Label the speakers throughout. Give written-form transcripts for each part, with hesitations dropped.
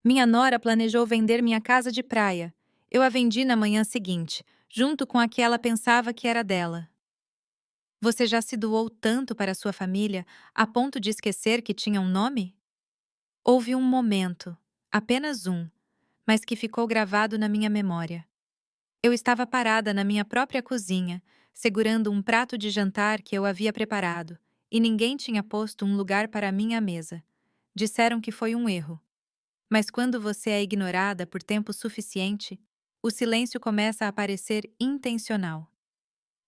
Speaker 1: Minha nora planejou vender minha casa de praia. Eu a vendi na manhã seguinte, junto com a que ela pensava que era dela. Você já se doou tanto para sua família a ponto de esquecer que tinha um nome? Houve um momento, apenas um, mas que ficou gravado na minha memória. Eu estava parada na minha própria cozinha, segurando um prato de jantar que eu havia preparado, e ninguém tinha posto um lugar para mim à mesa. Disseram que foi um erro. Mas quando você é ignorada por tempo suficiente, o silêncio começa a parecer intencional.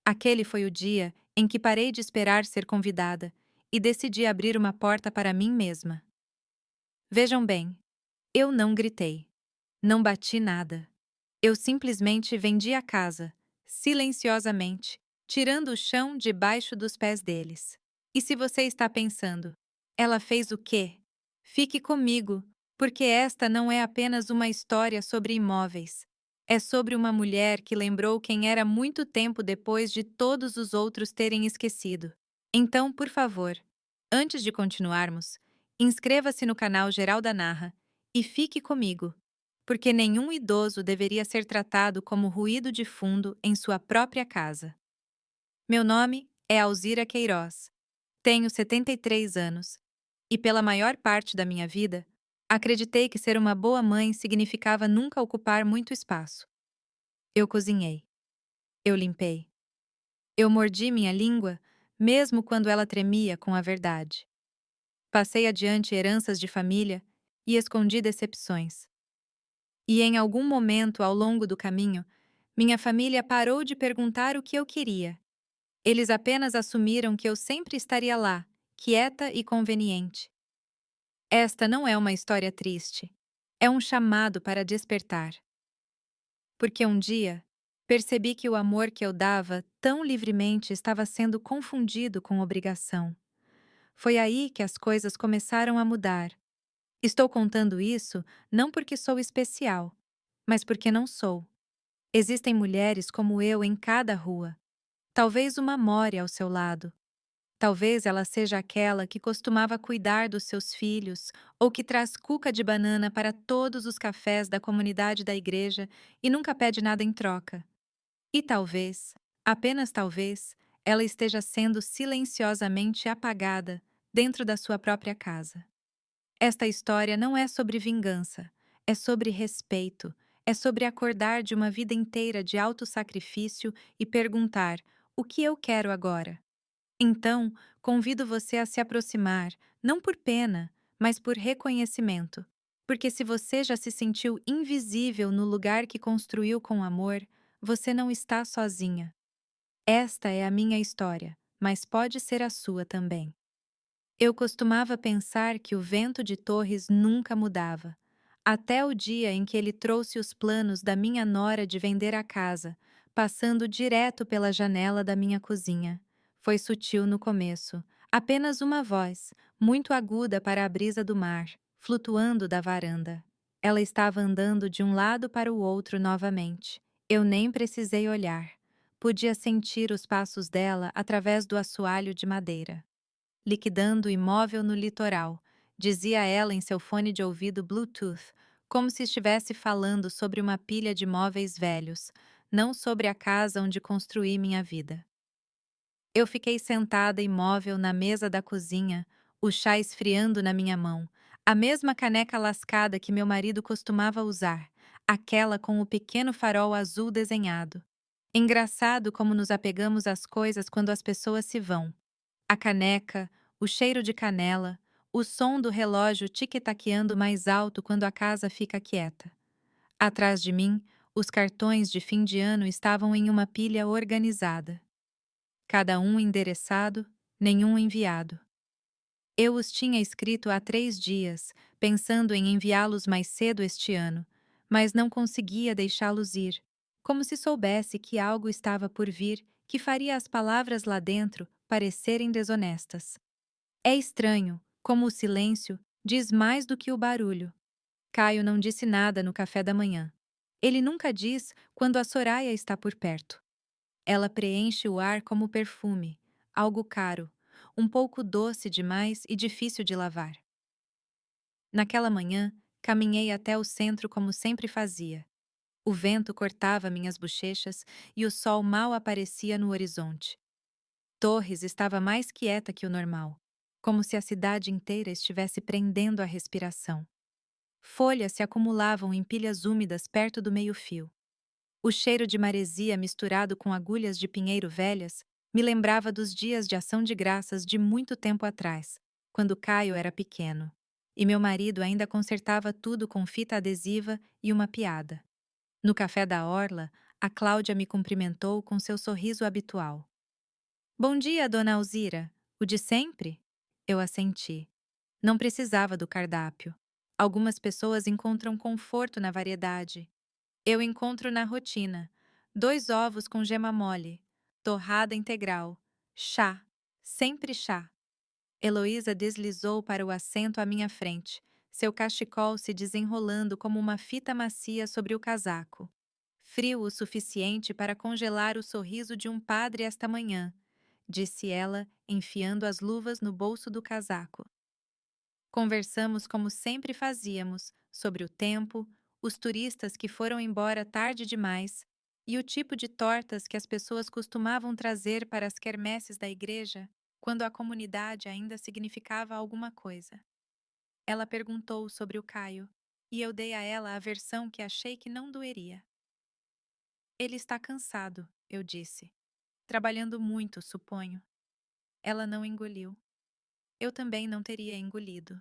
Speaker 1: Aquele foi o dia em que parei de esperar ser convidada e decidi abrir uma porta para mim mesma. Vejam bem, eu não gritei, não bati nada. Eu simplesmente vendi a casa, silenciosamente, tirando o chão debaixo dos pés deles. E se você está pensando, ela fez o quê? Fique comigo, porque esta não é apenas uma história sobre imóveis. É sobre uma mulher que lembrou quem era muito tempo depois de todos os outros terem esquecido. Então, por favor, antes de continuarmos, inscreva-se no canal Geralda Narra e fique comigo, porque nenhum idoso deveria ser tratado como ruído de fundo em sua própria casa. Meu nome é Alzira Queiroz. Tenho 73 anos e, pela maior parte da minha vida, acreditei que ser uma boa mãe significava nunca ocupar muito espaço. Eu cozinhei. Eu limpei. Eu mordi minha língua, mesmo quando ela tremia com a verdade. Passei adiante heranças de família e escondi decepções. E em algum momento ao longo do caminho, minha família parou de perguntar o que eu queria. Eles apenas assumiram que eu sempre estaria lá, quieta e conveniente. Esta não é uma história triste. É um chamado para despertar. Porque um dia, percebi que o amor que eu dava tão livremente estava sendo confundido com obrigação. Foi aí que as coisas começaram a mudar. Estou contando isso não porque sou especial, mas porque não sou. Existem mulheres como eu em cada rua. Talvez uma more ao seu lado. Talvez ela seja aquela que costumava cuidar dos seus filhos ou que traz cuca de banana para todos os cafés da comunidade da igreja e nunca pede nada em troca. E talvez, apenas talvez, ela esteja sendo silenciosamente apagada dentro da sua própria casa. Esta história não é sobre vingança, é sobre respeito, é sobre acordar de uma vida inteira de autossacrifício e perguntar: o que eu quero agora? Então, convido você a se aproximar, não por pena, mas por reconhecimento. Porque se você já se sentiu invisível no lugar que construiu com amor, você não está sozinha. Esta é a minha história, mas pode ser a sua também. Eu costumava pensar que o vento de Torres nunca mudava, até o dia em que ele trouxe os planos da minha nora de vender a casa, passando direto pela janela da minha cozinha. Foi sutil no começo, apenas uma voz, muito aguda para a brisa do mar, flutuando da varanda. Ela estava andando de um lado para o outro novamente. Eu nem precisei olhar. Podia sentir os passos dela através do assoalho de madeira. Liquidando o imóvel no litoral, dizia ela em seu fone de ouvido Bluetooth, como se estivesse falando sobre uma pilha de móveis velhos, não sobre a casa onde construí minha vida. Eu fiquei sentada imóvel na mesa da cozinha, o chá esfriando na minha mão, a mesma caneca lascada que meu marido costumava usar, aquela com o pequeno farol azul desenhado. Engraçado como nos apegamos às coisas quando as pessoas se vão. A caneca, o cheiro de canela, o som do relógio tic-taqueando mais alto quando a casa fica quieta. Atrás de mim, os cartões de fim de ano estavam em uma pilha organizada. Cada um endereçado, nenhum enviado. Eu os tinha escrito há 3 dias, pensando em enviá-los mais cedo este ano, mas não conseguia deixá-los ir, como se soubesse que algo estava por vir que faria as palavras lá dentro parecerem desonestas. É estranho como o silêncio diz mais do que o barulho. Caio não disse nada no café da manhã. Ele nunca diz quando a Soraya está por perto. Ela preenche o ar como perfume, algo caro, um pouco doce demais e difícil de lavar. Naquela manhã, Caminhei até o centro como sempre fazia. O vento cortava minhas bochechas e o sol mal aparecia no horizonte. Torres estava mais quieta que o normal, como se a cidade inteira estivesse prendendo a respiração. Folhas se acumulavam em pilhas úmidas perto do meio-fio. O cheiro de maresia misturado com agulhas de pinheiro velhas me lembrava dos dias de ação de graças de muito tempo atrás, quando Caio era pequeno. E meu marido ainda consertava tudo com fita adesiva e uma piada. No café da orla, a Cláudia me cumprimentou com seu sorriso habitual. Bom dia, dona Alzira. O de sempre? Eu assenti. Não precisava do cardápio. Algumas pessoas encontram conforto na variedade. Eu encontro na rotina. 2 ovos com gema mole, torrada integral, chá, sempre chá. Heloísa deslizou para o assento à minha frente, seu cachecol se desenrolando como uma fita macia sobre o casaco. Frio o suficiente para congelar o sorriso de um padre esta manhã, disse ela, enfiando as luvas no bolso do casaco. Conversamos como sempre fazíamos, sobre o tempo, os turistas que foram embora tarde demais e o tipo de tortas que as pessoas costumavam trazer para as quermesses da igreja quando a comunidade ainda significava alguma coisa. Ela perguntou sobre o Caio e eu dei a ela a versão que achei que não doeria. Ele está cansado, eu disse. Trabalhando muito, suponho. Ela não engoliu. Eu também não teria engolido.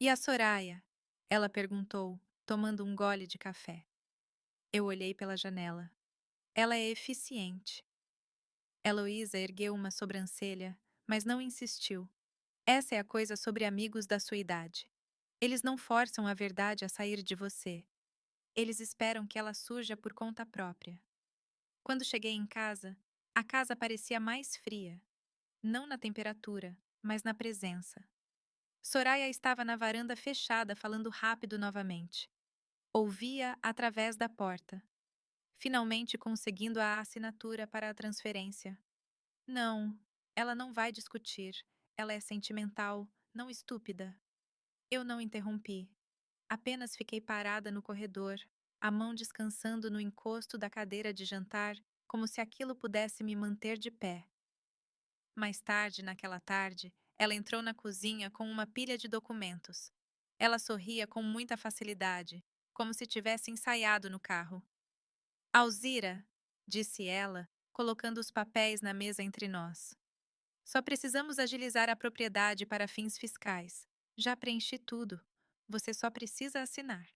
Speaker 1: E a Soraya? Ela perguntou, tomando um gole de café. Eu olhei pela janela. Ela é eficiente. Heloísa ergueu uma sobrancelha, mas não insistiu. Essa é a coisa sobre amigos da sua idade. Eles não forçam a verdade a sair de você. Eles esperam que ela surja por conta própria. Quando cheguei em casa, a casa parecia mais fria. Não na temperatura, mas na presença. Soraya estava na varanda fechada falando rápido novamente. Ouvia através da porta, finalmente conseguindo a assinatura para a transferência. Não, ela não vai discutir. Ela é sentimental, não estúpida. Eu não interrompi. Apenas fiquei parada no corredor, a mão descansando no encosto da cadeira de jantar, como se aquilo pudesse me manter de pé. Mais tarde, naquela tarde, ela entrou na cozinha com uma pilha de documentos. Ela sorria com muita facilidade, como se tivesse ensaiado no carro. Alzira, disse ela, colocando os papéis na mesa entre nós. Só precisamos agilizar a propriedade para fins fiscais. Já preenchi tudo. Você só precisa assinar.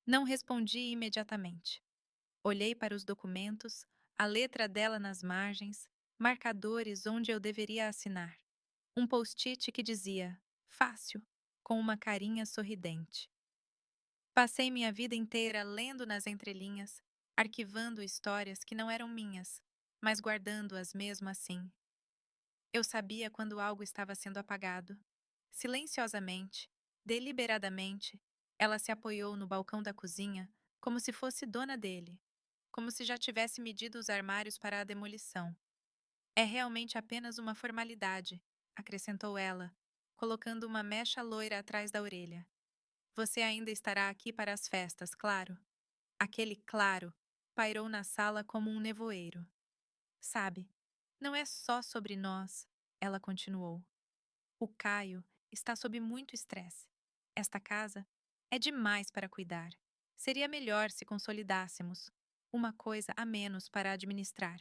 Speaker 1: Não respondi imediatamente. Olhei para os documentos, a letra dela nas margens, marcadores onde eu deveria assinar. Um post-it que dizia fácil, com uma carinha sorridente. Passei minha vida inteira lendo nas entrelinhas, arquivando histórias que não eram minhas, mas guardando-as mesmo assim. Eu sabia quando algo estava sendo apagado. Silenciosamente, deliberadamente, ela se apoiou no balcão da cozinha como se fosse dona dele, como se já tivesse medido os armários para a demolição. É realmente apenas uma formalidade, acrescentou ela, colocando uma mecha loira atrás da orelha. Você ainda estará aqui para as festas, claro? Aquele claro pairou na sala como um nevoeiro. Sabe, não é só sobre nós, ela continuou. O Caio está sob muito estresse. Esta casa é demais para cuidar. Seria melhor se consolidássemos uma coisa a menos para administrar.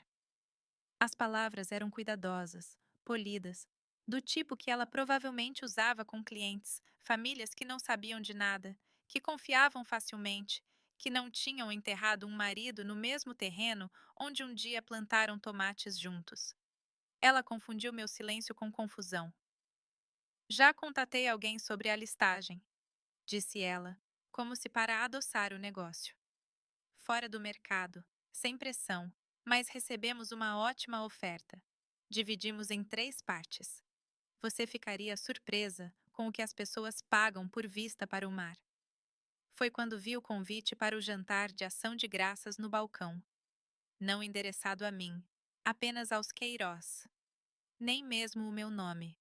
Speaker 1: As palavras eram cuidadosas, polidas, do tipo que ela provavelmente usava com clientes, famílias que não sabiam de nada, que confiavam facilmente, que não tinham enterrado um marido no mesmo terreno onde um dia plantaram tomates juntos. Ela confundiu meu silêncio com confusão. Já contatei alguém sobre a listagem, disse ela, como se para adoçar o negócio. Fora do mercado, sem pressão, mas recebemos uma ótima oferta. Dividimos em 3 partes. Você ficaria surpresa com o que as pessoas pagam por vista para o mar. Foi quando vi o convite para o jantar de ação de graças no balcão. Não endereçado a mim, apenas aos Queirós. Nem mesmo o meu nome.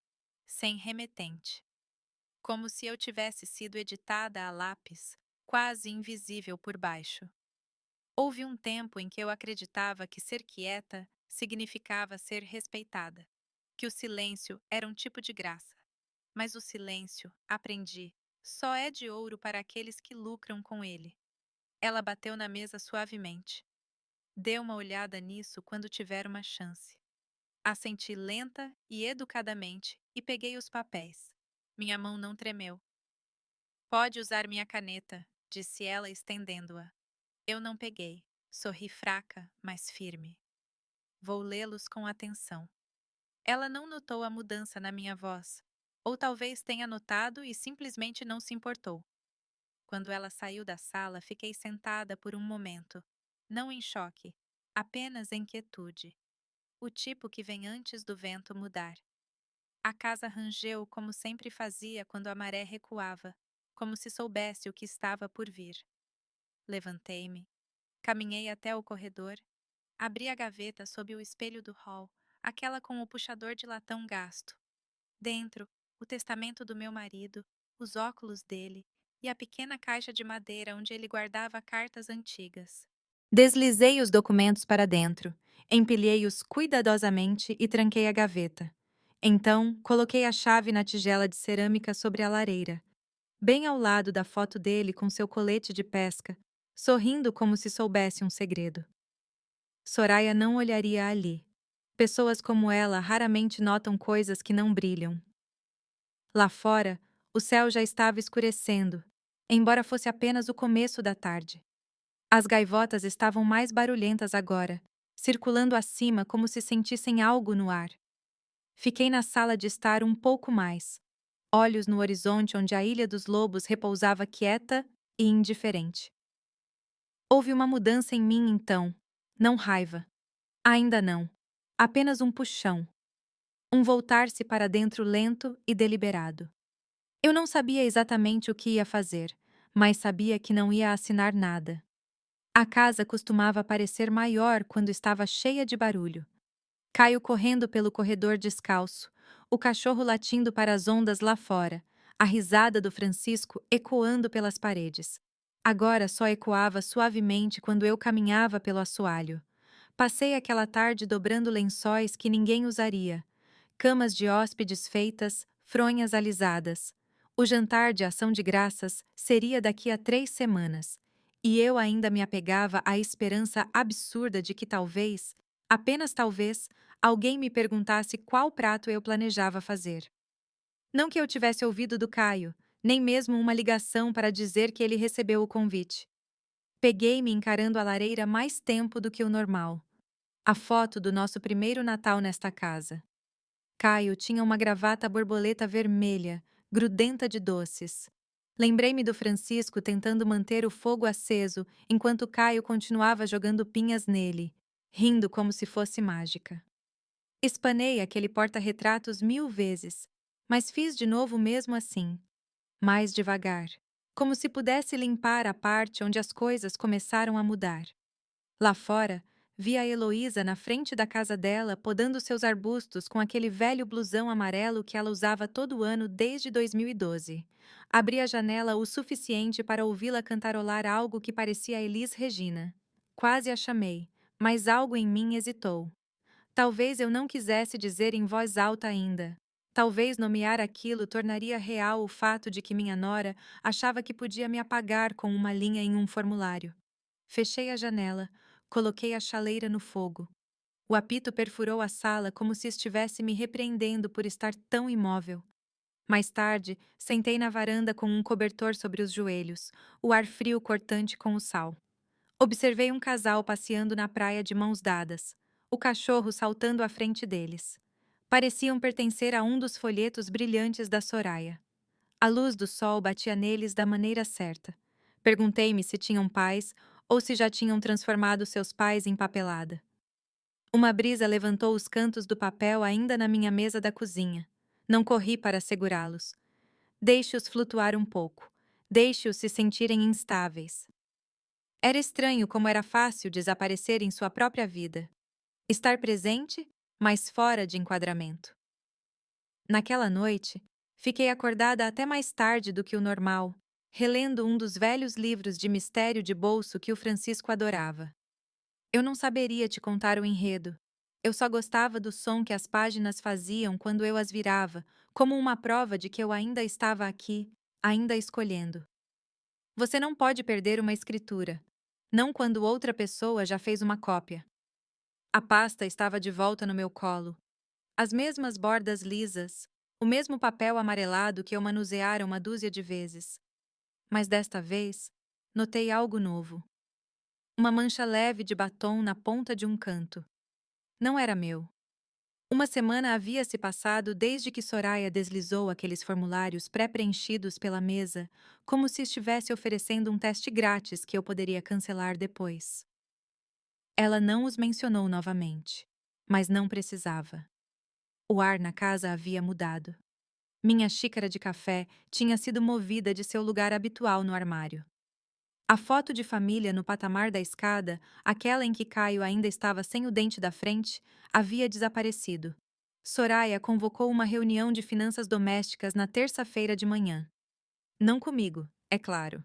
Speaker 1: Sem remetente. como se eu tivesse sido editada a lápis, quase invisível por baixo. Houve um tempo em que eu acreditava que ser quieta significava ser respeitada, que o silêncio era um tipo de graça. Mas o silêncio, aprendi, só é de ouro para aqueles que lucram com ele. Ela bateu na mesa suavemente. Dê uma olhada nisso quando tiver uma chance. Assenti lenta e educadamente e peguei os papéis. Minha mão não tremeu. Pode usar minha caneta, disse ela estendendo-a. Eu não peguei. Sorri fraca, mas firme. Vou lê-los com atenção. Ela não notou a mudança na minha voz. Ou talvez tenha notado e simplesmente não se importou. Quando ela saiu da sala, fiquei sentada por um momento. Não em choque, apenas em quietude. O tipo que vem antes do vento mudar. A casa rangeu como sempre fazia quando a maré recuava, como se soubesse o que estava por vir. Levantei-me, caminhei até o corredor, abri a gaveta sob o espelho do hall, aquela com o puxador de latão gasto. Dentro, o testamento do meu marido, os óculos dele e a pequena caixa de madeira onde ele guardava cartas antigas. Deslizei os documentos para dentro, empilhei-os cuidadosamente e tranquei a gaveta. Então, coloquei a chave na tigela de cerâmica sobre a lareira, bem ao lado da foto dele com seu colete de pesca, sorrindo como se soubesse um segredo. Soraya não olharia ali. Pessoas como ela raramente notam coisas que não brilham. Lá fora, o céu já estava escurecendo, embora fosse apenas o começo da tarde. As gaivotas estavam mais barulhentas agora, circulando acima como se sentissem algo no ar. Fiquei na sala de estar um pouco mais, olhos no horizonte onde a Ilha dos Lobos repousava quieta e indiferente. Houve uma mudança em mim então, não raiva. Ainda não. Apenas um puxão. Um voltar-se para dentro lento e deliberado. Eu não sabia exatamente o que ia fazer, mas sabia que não ia assinar nada. A casa costumava parecer maior quando estava cheia de barulho. Caio correndo pelo corredor descalço, o cachorro latindo para as ondas lá fora, a risada do Francisco ecoando pelas paredes. Agora só ecoava suavemente quando eu caminhava pelo assoalho. Passei aquela tarde dobrando lençóis que ninguém usaria, camas de hóspedes feitas, fronhas alisadas. O jantar de ação de graças seria daqui a 3 semanas, e eu ainda me apegava à esperança absurda de que talvez, apenas talvez, alguém me perguntasse qual prato eu planejava fazer. Não que eu tivesse ouvido do Caio, nem mesmo uma ligação para dizer que ele recebeu o convite. Peguei-me encarando a lareira mais tempo do que o normal. A foto do nosso primeiro Natal nesta casa. Caio tinha uma gravata borboleta vermelha, grudenta de doces. Lembrei-me do Francisco tentando manter o fogo aceso enquanto Caio continuava jogando pinhas nele, rindo como se fosse mágica. Espanei aquele porta-retratos 1000 vezes, mas fiz de novo mesmo assim, mais devagar, como se pudesse limpar a parte onde as coisas começaram a mudar. Lá fora, vi a Heloísa na frente da casa dela podando seus arbustos com aquele velho blusão amarelo que ela usava todo ano desde 2012. Abri a janela o suficiente para ouvi-la cantarolar algo que parecia Elis Regina. Quase a chamei, mas algo em mim hesitou. Talvez eu não quisesse dizer em voz alta ainda. Talvez nomear aquilo tornaria real o fato de que minha nora achava que podia me apagar com uma linha em um formulário. Fechei a janela, coloquei a chaleira no fogo. O apito perfurou a sala como se estivesse me repreendendo por estar tão imóvel. Mais tarde, sentei na varanda com um cobertor sobre os joelhos, o ar frio cortante com o sal. Observei um casal passeando na praia de mãos dadas, o cachorro saltando à frente deles. Pareciam pertencer a um dos folhetos brilhantes da Soraya. A luz do sol batia neles da maneira certa. Perguntei-me se tinham pais ou se já tinham transformado seus pais em papelada. Uma brisa levantou os cantos do papel ainda na minha mesa da cozinha. Não corri para segurá-los. Deixe-os flutuar um pouco. Deixe-os se sentirem instáveis. Era estranho como era fácil desaparecer em sua própria vida. Estar presente, mas fora de enquadramento. Naquela noite, Fiquei acordada até mais tarde do que o normal, relendo um dos velhos livros de mistério de bolso que o Francisco adorava. Eu não saberia te contar o enredo. Eu só gostava do som que as páginas faziam quando eu as virava, como uma prova de que eu ainda estava aqui, ainda escolhendo. Você não pode perder uma escritura. Não quando outra pessoa já fez uma cópia. A pasta estava de volta no meu colo. As mesmas bordas lisas, o mesmo papel amarelado que eu manuseara uma dúzia de vezes. Mas desta vez, notei algo novo. Uma mancha leve de batom na ponta de um canto. Não era meu. Uma semana havia se passado desde que Soraya deslizou aqueles formulários pré-preenchidos pela mesa, como se estivesse oferecendo um teste grátis que eu poderia cancelar depois. Ela não os mencionou novamente, mas não precisava. O ar na casa havia mudado. Minha xícara de café tinha sido movida de seu lugar habitual no armário. A foto de família no patamar da escada, aquela em que Caio ainda estava sem o dente da frente, havia desaparecido. Soraya convocou uma reunião de finanças domésticas na terça-feira de manhã. Não comigo, é claro.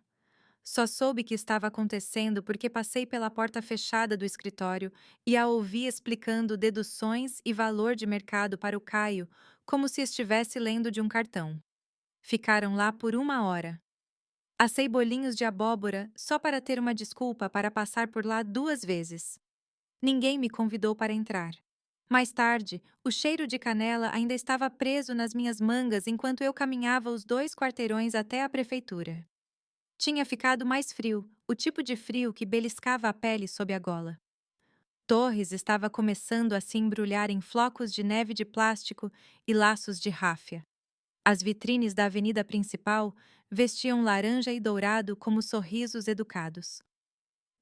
Speaker 1: Só soube que estava acontecendo porque passei pela porta fechada do escritório e a ouvi explicando deduções e valor de mercado para o Caio, como se estivesse lendo de um cartão. Ficaram lá por 1 hora. Assei bolinhos de abóbora só para ter uma desculpa para passar por lá 2 vezes. Ninguém me convidou para entrar. Mais tarde, o cheiro de canela ainda estava preso nas minhas mangas enquanto eu caminhava os 2 quarteirões até a prefeitura. Tinha ficado mais frio, o tipo de frio que beliscava a pele sob a gola. Torres estava começando a se embrulhar em flocos de neve de plástico e laços de ráfia. As vitrines da avenida principal vestiam laranja e dourado como sorrisos educados.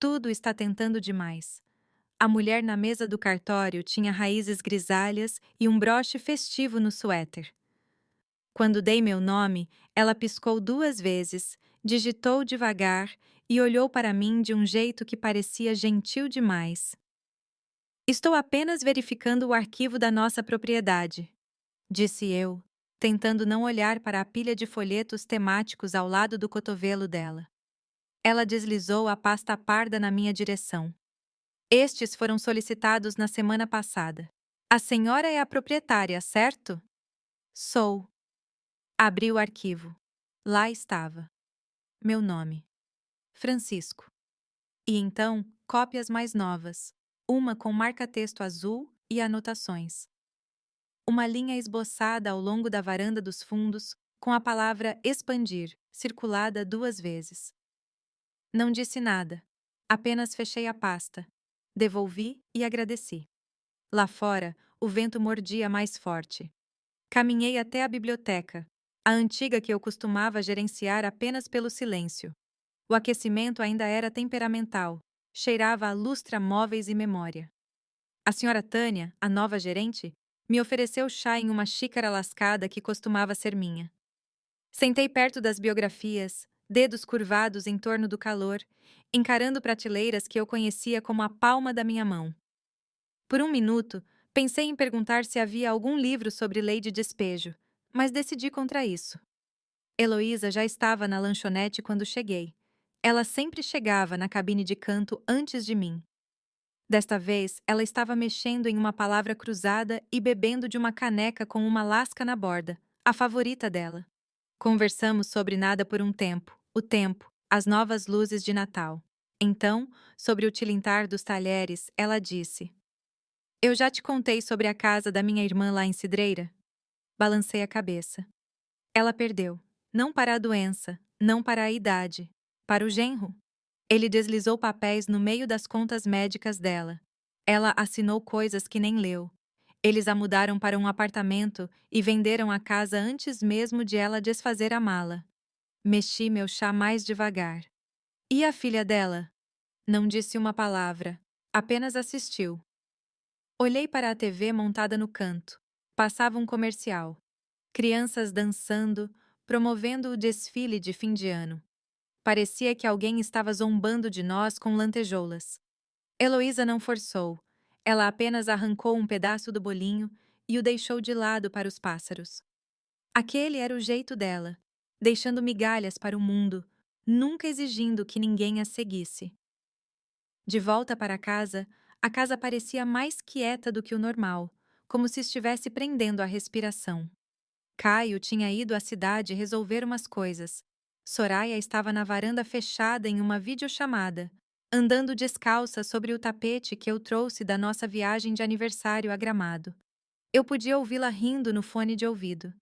Speaker 1: Tudo está tentando demais. A mulher na mesa do cartório tinha raízes grisalhas e um broche festivo no suéter. Quando dei meu nome, ela piscou 2 vezes, digitou devagar e olhou para mim de um jeito que parecia gentil demais. Estou apenas verificando o arquivo da nossa propriedade, disse eu, tentando não olhar para a pilha de folhetos temáticos ao lado do cotovelo dela. Ela deslizou a pasta parda na minha direção. Estes foram solicitados na semana passada. A senhora é a proprietária, certo? Sou. Abri o arquivo. Lá estava. Meu nome. Francisco. E então, cópias mais novas. Uma com marca-texto azul e anotações. Uma linha esboçada ao longo da varanda dos fundos, com a palavra expandir, circulada 2 vezes. Não disse nada. Apenas fechei a pasta. Devolvi e agradeci. Lá fora, o vento mordia mais forte. Caminhei até a biblioteca, a antiga que eu costumava gerenciar apenas pelo silêncio. O aquecimento ainda era temperamental, cheirava a lustra-móveis e memória. A senhora Tânia, a nova gerente, me ofereceu chá em uma xícara lascada que costumava ser minha. Sentei perto das biografias, dedos curvados em torno do calor, encarando prateleiras que eu conhecia como a palma da minha mão. Por um minuto, pensei em perguntar se havia algum livro sobre lei de despejo, mas decidi contra isso. Heloísa já estava na lanchonete quando cheguei. Ela sempre chegava na cabine de canto antes de mim. Desta vez, ela estava mexendo em uma palavra cruzada e bebendo de uma caneca com uma lasca na borda, a favorita dela. Conversamos sobre nada por um tempo, o tempo, as novas luzes de Natal. Então, sobre o tilintar dos talheres, ela disse: Eu já te contei sobre a casa da minha irmã lá em Cidreira? Balancei a cabeça. Ela perdeu. Não para a doença, não para a idade. Para o genro. Ele deslizou papéis no meio das contas médicas dela. Ela assinou coisas que nem leu. Eles a mudaram para um apartamento e venderam a casa antes mesmo de ela desfazer a mala. Mexi meu chá mais devagar. E a filha dela? Não disse uma palavra. Apenas assistiu. Olhei para a TV montada no canto. Passava um comercial. Crianças dançando, promovendo o desfile de fim de ano. Parecia que alguém estava zombando de nós com lantejoulas. Heloísa não forçou. Ela apenas arrancou um pedaço do bolinho e o deixou de lado para os pássaros. Aquele era o jeito dela, deixando migalhas para o mundo, nunca exigindo que ninguém a seguisse. De volta para casa, a casa parecia mais quieta do que o normal, como se estivesse prendendo a respiração. Caio tinha ido à cidade resolver umas coisas. Soraya estava na varanda fechada em uma videochamada, andando descalça sobre o tapete que eu trouxe da nossa viagem de aniversário a Gramado. Eu podia ouvi-la rindo no fone de ouvido.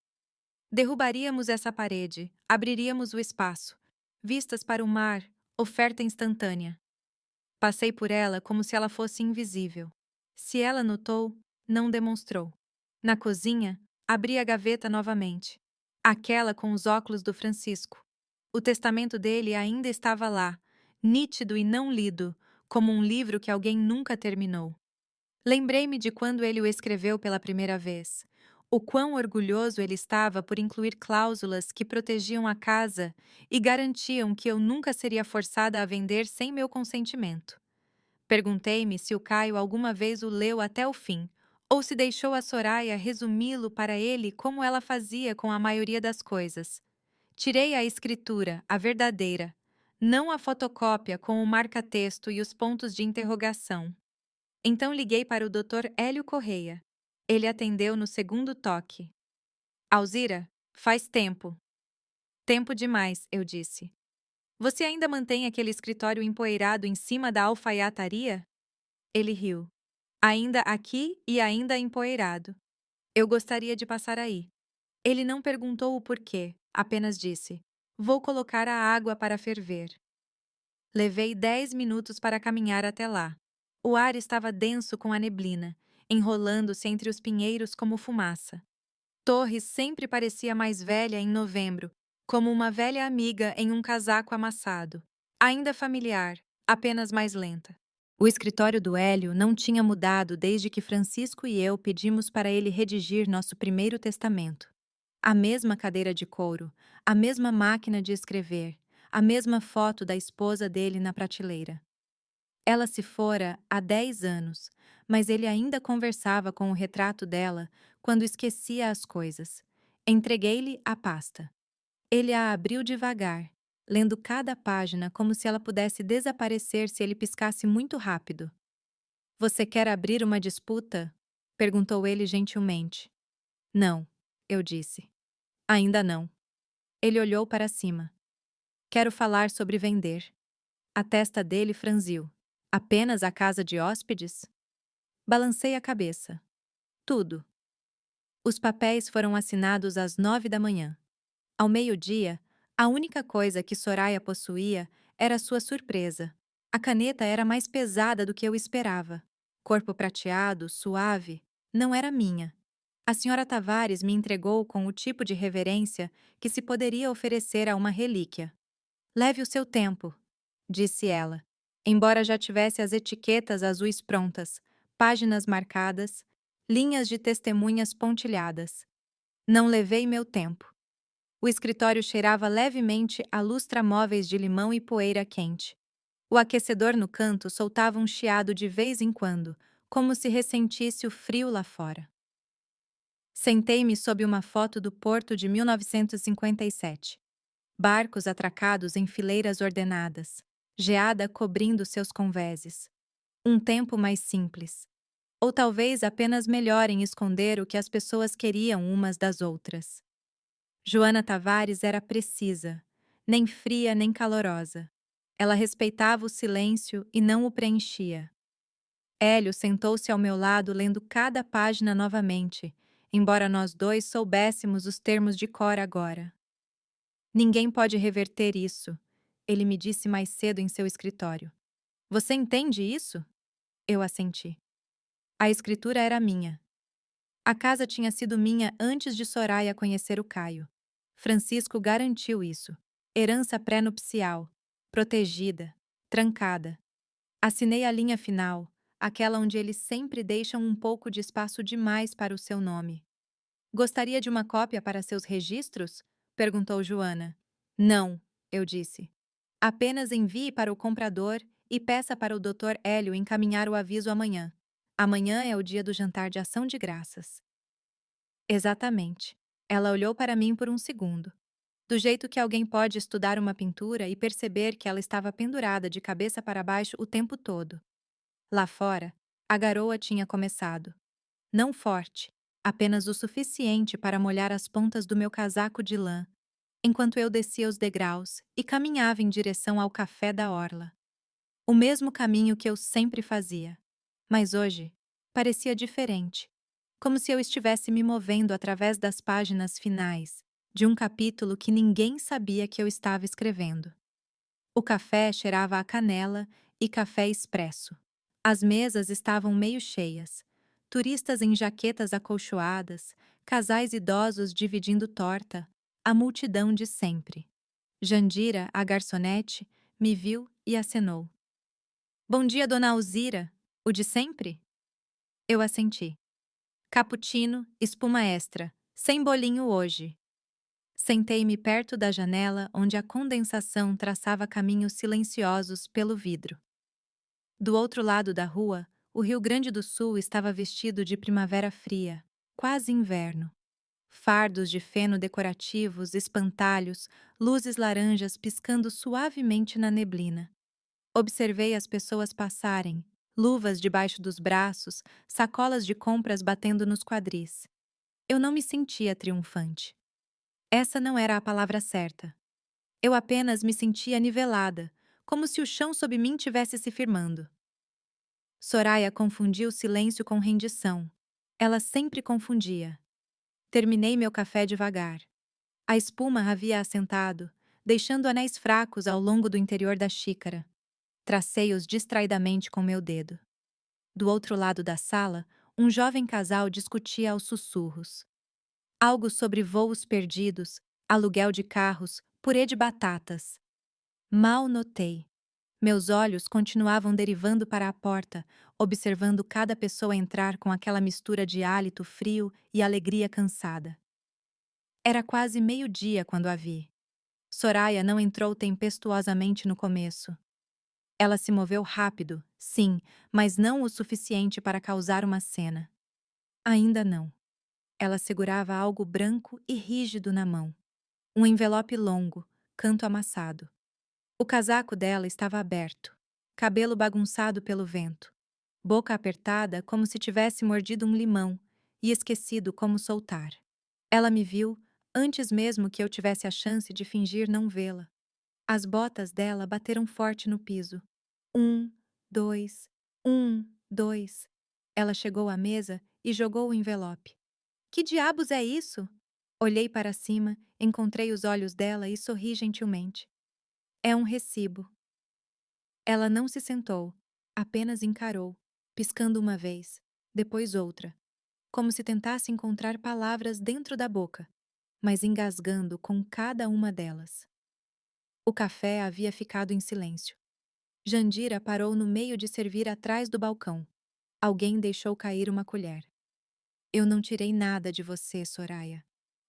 Speaker 1: Derrubaríamos essa parede, abriríamos o espaço. Vistas para o mar, oferta instantânea. Passei por ela como se ela fosse invisível. Se ela notou, não demonstrou. Na cozinha, abri a gaveta novamente. Aquela com os óculos do Francisco. O testamento dele ainda estava lá, nítido e não lido, como um livro que alguém nunca terminou. Lembrei-me de quando ele o escreveu pela primeira vez. O quão orgulhoso ele estava por incluir cláusulas que protegiam a casa e garantiam que eu nunca seria forçada a vender sem meu consentimento. Perguntei-me se o Caio alguma vez o leu até o fim, ou se deixou a Soraya resumi-lo para ele como ela fazia com a maioria das coisas. Tirei a escritura, a verdadeira, não a fotocópia com o marca-texto e os pontos de interrogação. Então liguei para o Dr. Hélio Correia. Ele atendeu no segundo toque. Alzira, faz tempo. Tempo demais, eu disse. Você ainda mantém aquele escritório empoeirado em cima da alfaiataria? Ele riu. Ainda aqui e ainda empoeirado. Eu gostaria de passar aí. Ele não perguntou o porquê, apenas disse: Vou colocar a água para ferver. Levei 10 minutos para caminhar até lá. O ar estava denso com a neblina, enrolando-se entre os pinheiros como fumaça. Torres sempre parecia mais velha em novembro, como uma velha amiga em um casaco amassado. Ainda familiar, apenas mais lenta. O escritório do Hélio não tinha mudado desde que Francisco e eu pedimos para ele redigir nosso primeiro testamento. A mesma cadeira de couro, a mesma máquina de escrever, a mesma foto da esposa dele na prateleira. Ela se fora há 10 anos, mas ele ainda conversava com o retrato dela quando esquecia as coisas. Entreguei-lhe a pasta. Ele a abriu devagar, lendo cada página como se ela pudesse desaparecer se ele piscasse muito rápido. Você quer abrir uma disputa? Perguntou ele gentilmente. Não, eu disse. Ainda não. Ele olhou para cima. Quero falar sobre vender. A testa dele franziu. Apenas a casa de hóspedes? Balancei a cabeça. Tudo. Os papéis foram assinados às 9 da manhã. Ao meio-dia, a única coisa que Soraya possuía era sua surpresa. A caneta era mais pesada do que eu esperava. Corpo prateado, suave, não era minha. A senhora Tavares me entregou com o tipo de reverência que se poderia oferecer a uma relíquia. Leve o seu tempo, disse ela, embora já tivesse as etiquetas azuis prontas, páginas marcadas, linhas de testemunhas pontilhadas. Não levei meu tempo. O escritório cheirava levemente a lustramóveis de limão e poeira quente. O aquecedor no canto soltava um chiado de vez em quando, como se ressentisse o frio lá fora. Sentei-me sob uma foto do porto de 1957. Barcos atracados em fileiras ordenadas, geada cobrindo seus convéses. Um tempo mais simples. Ou talvez apenas melhor em esconder o que as pessoas queriam umas das outras. Joana Tavares era precisa, nem fria nem calorosa. Ela respeitava o silêncio e não o preenchia. Hélio sentou-se ao meu lado lendo cada página novamente, embora nós dois soubéssemos os termos de cor agora. Ninguém pode reverter isso, ele me disse mais cedo em seu escritório. Você entende isso? Eu assenti. A escritura era minha. A casa tinha sido minha antes de Soraya conhecer o Caio. Francisco garantiu isso. Herança pré-nupcial, protegida, trancada. Assinei a linha final, aquela onde eles sempre deixam um pouco de espaço demais para o seu nome. Gostaria de uma cópia para seus registros? Perguntou Joana. Não, eu disse. Apenas envie para o comprador e peça para o Dr. Hélio encaminhar o aviso amanhã. Amanhã é o dia do jantar de ação de graças. Exatamente. Ela olhou para mim por um segundo, do jeito que alguém pode estudar uma pintura e perceber que ela estava pendurada de cabeça para baixo o tempo todo. Lá fora, a garoa tinha começado. Não forte, apenas o suficiente para molhar as pontas do meu casaco de lã, enquanto eu descia os degraus e caminhava em direção ao café da orla. O mesmo caminho que eu sempre fazia. Mas hoje, parecia diferente, como se eu estivesse me movendo através das páginas finais de um capítulo que ninguém sabia que eu estava escrevendo. O café cheirava a canela e café expresso. As mesas estavam meio cheias. Turistas em jaquetas acolchoadas, casais idosos dividindo torta, a multidão de sempre. Jandira, a garçonete, me viu e acenou. Bom dia, dona Alzira. O de sempre? Eu assenti. Cappuccino, espuma extra, sem bolinho hoje. Sentei-me perto da janela onde a condensação traçava caminhos silenciosos pelo vidro. Do outro lado da rua, o Rio Grande do Sul estava vestido de primavera fria, quase inverno. Fardos de feno decorativos, espantalhos, luzes laranjas piscando suavemente na neblina. Observei as pessoas passarem, luvas debaixo dos braços, sacolas de compras batendo nos quadris. Eu não me sentia triunfante. Essa não era a palavra certa. Eu apenas me sentia nivelada, como se o chão sob mim tivesse se firmando. Soraya confundia o silêncio com rendição. Ela sempre confundia. Terminei meu café devagar. A espuma havia assentado, deixando anéis fracos ao longo do interior da xícara. Tracei-os distraidamente com meu dedo. Do outro lado da sala, um jovem casal discutia aos sussurros. Algo sobre voos perdidos, aluguel de carros, purê de batatas. Mal notei. Meus olhos continuavam derivando para a porta, observando cada pessoa entrar com aquela mistura de hálito frio e alegria cansada. Era quase meio-dia quando a vi. Soraya não entrou tempestuosamente no começo. Ela se moveu rápido, sim, mas não o suficiente para causar uma cena. Ainda não. Ela segurava algo branco e rígido na mão. Um envelope longo, canto amassado. O casaco dela estava aberto, cabelo bagunçado pelo vento, boca apertada como se tivesse mordido um limão e esquecido como soltar. Ela me viu antes mesmo que eu tivesse a chance de fingir não vê-la. As botas dela bateram forte no piso. 1, 2, 1, 2. Ela chegou à mesa e jogou o envelope. Que diabos é isso? Olhei para cima, encontrei os olhos dela e sorri gentilmente. É um recibo. Ela não se sentou, apenas encarou, piscando uma vez, depois outra, como se tentasse encontrar palavras dentro da boca, mas engasgando com cada uma delas. O café havia ficado em silêncio. Jandira parou no meio de servir atrás do balcão. Alguém deixou cair uma colher. Eu não tirei nada de você, Soraya.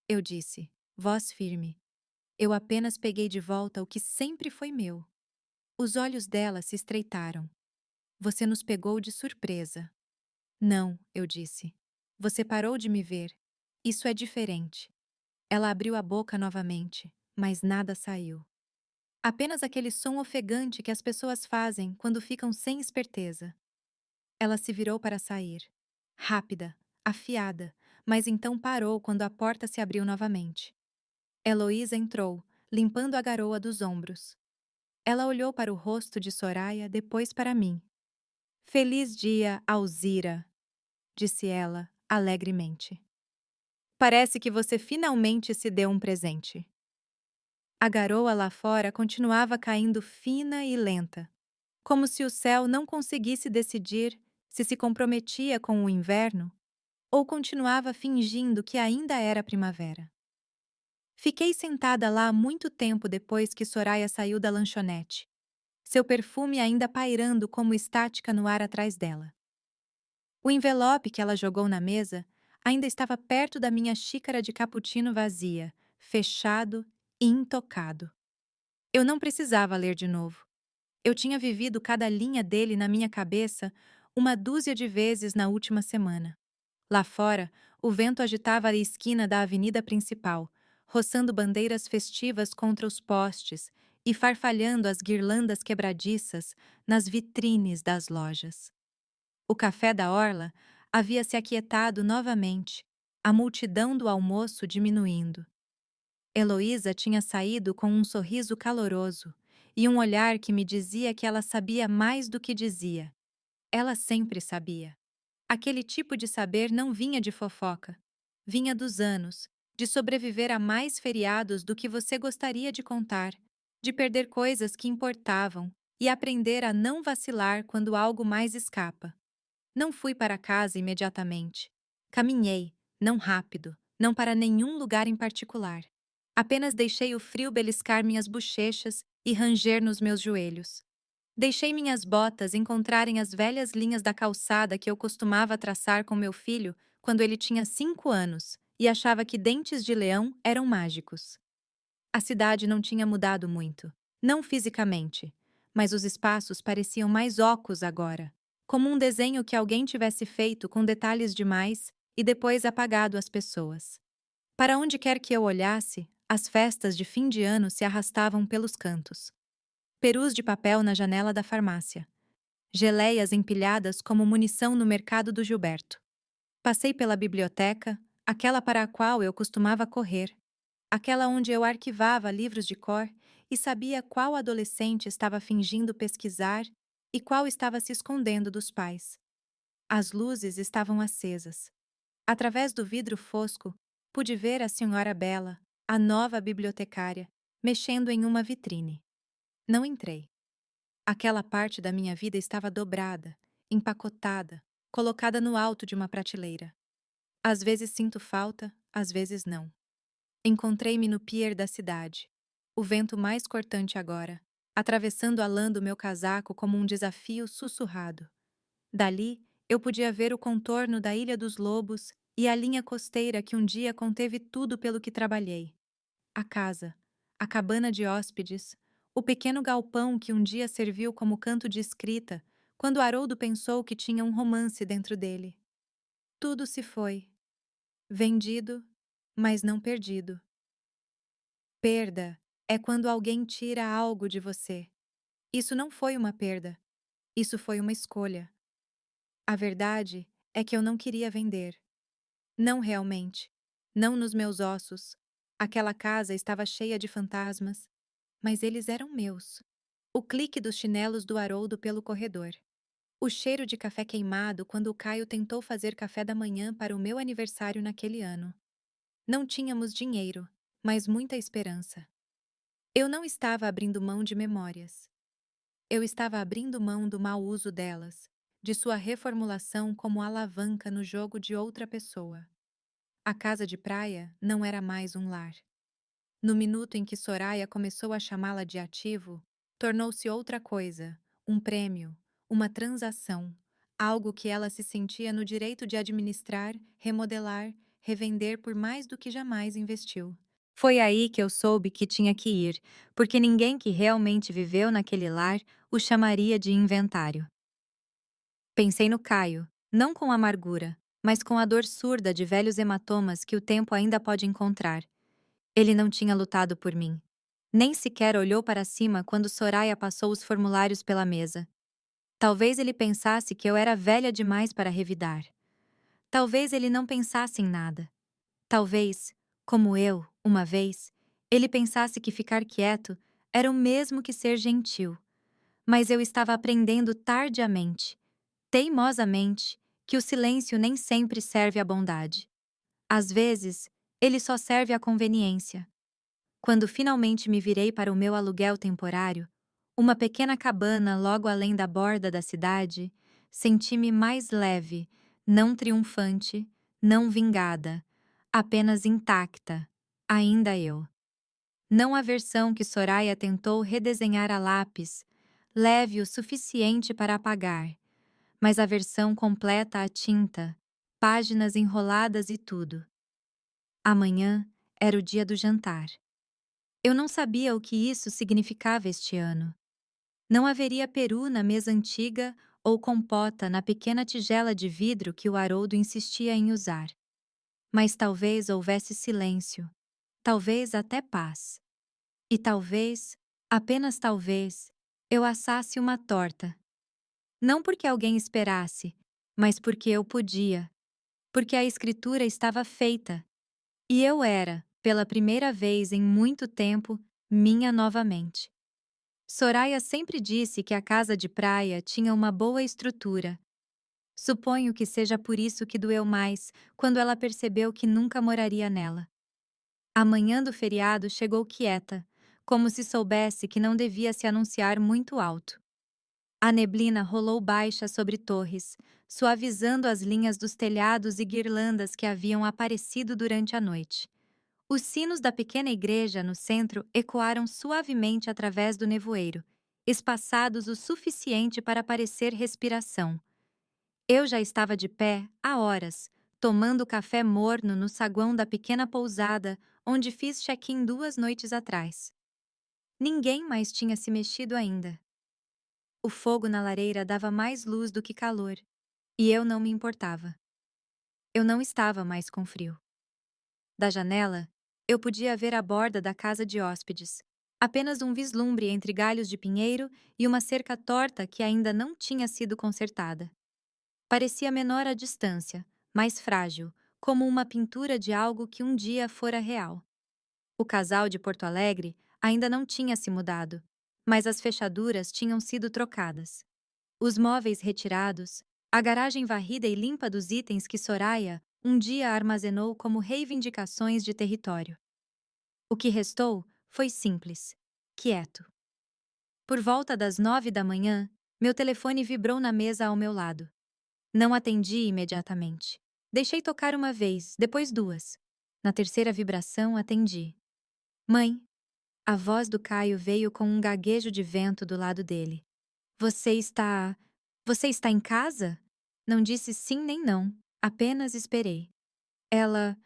Speaker 1: Eu disse, voz firme. Eu apenas peguei de volta o que sempre foi meu. Os olhos dela se estreitaram. Você nos pegou de surpresa. Não, eu disse. Você parou de me ver. Isso é diferente. Ela abriu a boca novamente, mas nada saiu. Apenas aquele som ofegante que as pessoas fazem quando ficam sem esperteza. Ela se virou para sair. Rápida, afiada, mas então parou quando a porta se abriu novamente. Heloísa entrou, limpando a garoa dos ombros. Ela olhou para o rosto de Soraya, depois para mim. Feliz dia, Alzira, disse ela, alegremente. Parece que você finalmente se deu um presente. A garoa lá fora continuava caindo fina e lenta, como se o céu não conseguisse decidir se comprometia com o inverno ou continuava fingindo que ainda era primavera. Fiquei sentada lá muito tempo depois que Soraya saiu da lanchonete, seu perfume ainda pairando como estática no ar atrás dela. O envelope que ela jogou na mesa ainda estava perto da minha xícara de cappuccino vazia, fechado e intocado. Eu não precisava ler de novo. Eu tinha vivido cada linha dele na minha cabeça uma dúzia de vezes na última semana. Lá fora, O vento agitava a esquina da avenida principal, roçando bandeiras festivas contra os postes e farfalhando as guirlandas quebradiças nas vitrines das lojas. O café da orla havia se aquietado novamente, a multidão do almoço diminuindo. Heloísa tinha saído com um sorriso caloroso e um olhar que me dizia que ela sabia mais do que dizia. Ela sempre sabia. Aquele tipo de saber não vinha de fofoca. Vinha dos anos, de sobreviver a mais feriados do que você gostaria de contar, de perder coisas que importavam e aprender a não vacilar quando algo mais escapa. Não fui para casa imediatamente. Caminhei, não rápido, não para nenhum lugar em particular. Apenas deixei o frio beliscar minhas bochechas e ranger nos meus joelhos. Deixei minhas botas encontrarem as velhas linhas da calçada que eu costumava traçar com meu filho quando ele tinha 5 anos e achava que dentes de leão eram mágicos. A cidade não tinha mudado muito, não fisicamente, mas os espaços pareciam mais ocos agora, como um desenho que alguém tivesse feito com detalhes demais e depois apagado as pessoas. Para onde quer que eu olhasse, as festas de fim de ano se arrastavam pelos cantos. Perus de papel na janela da farmácia. Geleias empilhadas como munição no mercado do Gilberto. Passei pela biblioteca, aquela para a qual eu costumava correr, aquela onde eu arquivava livros de cor e sabia qual adolescente estava fingindo pesquisar e qual estava se escondendo dos pais. As luzes estavam acesas. Através do vidro fosco, pude ver a senhora Bela, a nova bibliotecária, mexendo em uma vitrine. Não entrei. Aquela parte da minha vida estava dobrada, empacotada, colocada no alto de uma prateleira. Às vezes sinto falta, às vezes não. Encontrei-me no pier da cidade. O vento mais cortante agora, atravessando a lã do meu casaco como um desafio sussurrado. Dali, eu podia ver o contorno da Ilha dos Lobos e a linha costeira que um dia conteve tudo pelo que trabalhei. A casa, a cabana de hóspedes, o pequeno galpão que um dia serviu como canto de escrita, quando Haroldo pensou que tinha um romance dentro dele. Tudo se foi. Vendido, mas não perdido. Perda é quando alguém tira algo de você. Isso não foi uma perda. Isso foi uma escolha. A verdade é que eu não queria vender. Não realmente. Não nos meus ossos. Aquela casa estava cheia de fantasmas, mas eles eram meus. O clique dos chinelos do Haroldo pelo corredor. O cheiro de café queimado quando o Caio tentou fazer café da manhã para o meu aniversário naquele ano. Não tínhamos dinheiro, mas muita esperança. Eu não estava abrindo mão de memórias. Eu estava abrindo mão do mau uso delas, de sua reformulação como alavanca no jogo de outra pessoa. A casa de praia não era mais um lar. No minuto em que Soraya começou a chamá-la de ativo, tornou-se outra coisa, um prêmio, uma transação, algo que ela se sentia no direito de administrar, remodelar, revender por mais do que jamais investiu. Foi aí que eu soube que tinha que ir, porque ninguém que realmente viveu naquele lar o chamaria de inventário. Pensei no Caio, não com amargura, mas com a dor surda de velhos hematomas que o tempo ainda pode encontrar. Ele não tinha lutado por mim. Nem sequer olhou para cima quando Soraya passou os formulários pela mesa. Talvez ele pensasse que eu era velha demais para revidar. Talvez ele não pensasse em nada. Talvez, como eu, uma vez, ele pensasse que ficar quieto era o mesmo que ser gentil. Mas eu estava aprendendo tardiamente, teimosamente, que o silêncio nem sempre serve à bondade. Às vezes, ele só serve à conveniência. Quando finalmente me virei para o meu aluguel temporário, uma pequena cabana logo além da borda da cidade, senti-me mais leve, não triunfante, não vingada, apenas intacta, ainda eu. Não a versão que Soraya tentou redesenhar a lápis, leve o suficiente para apagar, mas a versão completa à tinta, páginas enroladas e tudo. Amanhã era o dia do jantar. Eu não sabia o que isso significava este ano. Não haveria peru na mesa antiga ou compota na pequena tigela de vidro que o Haroldo insistia em usar. Mas talvez houvesse silêncio, talvez até paz. E talvez, apenas talvez, eu assasse uma torta. Não porque alguém esperasse, mas porque eu podia, porque a escritura estava feita. E eu era, pela primeira vez em muito tempo, minha novamente. Soraya sempre disse que a casa de praia tinha uma boa estrutura. Suponho que seja por isso que doeu mais quando ela percebeu que nunca moraria nela. A manhã do feriado chegou quieta, como se soubesse que não devia se anunciar muito alto. A neblina rolou baixa sobre Torres, suavizando as linhas dos telhados e guirlandas que haviam aparecido durante a noite. Os sinos da pequena igreja no centro ecoaram suavemente através do nevoeiro, espaçados o suficiente para parecer respiração. Eu já estava de pé há horas, tomando café morno no saguão da pequena pousada onde fiz check-in 2 noites atrás. Ninguém mais tinha se mexido ainda. O fogo na lareira dava mais luz do que calor, e eu não me importava. Eu não estava mais com frio. Da janela, eu podia ver a borda da casa de hóspedes, apenas um vislumbre entre galhos de pinheiro e uma cerca torta que ainda não tinha sido consertada. Parecia menor à distância, mais frágil, como uma pintura de algo que um dia fora real. O casal de Porto Alegre ainda não tinha se mudado, mas as fechaduras tinham sido trocadas. Os móveis retirados, a garagem varrida e limpa dos itens que Soraya um dia armazenou como reivindicações de território. O que restou foi simples, quieto. Por volta das 9 da manhã, meu telefone vibrou na mesa ao meu lado. Não atendi imediatamente. Deixei tocar uma vez, depois duas. Na terceira vibração, atendi. Mãe. A voz do Caio veio com um gaguejo de vento do lado dele. Você está. Você está em casa? Não disse sim nem não, apenas esperei. Ela.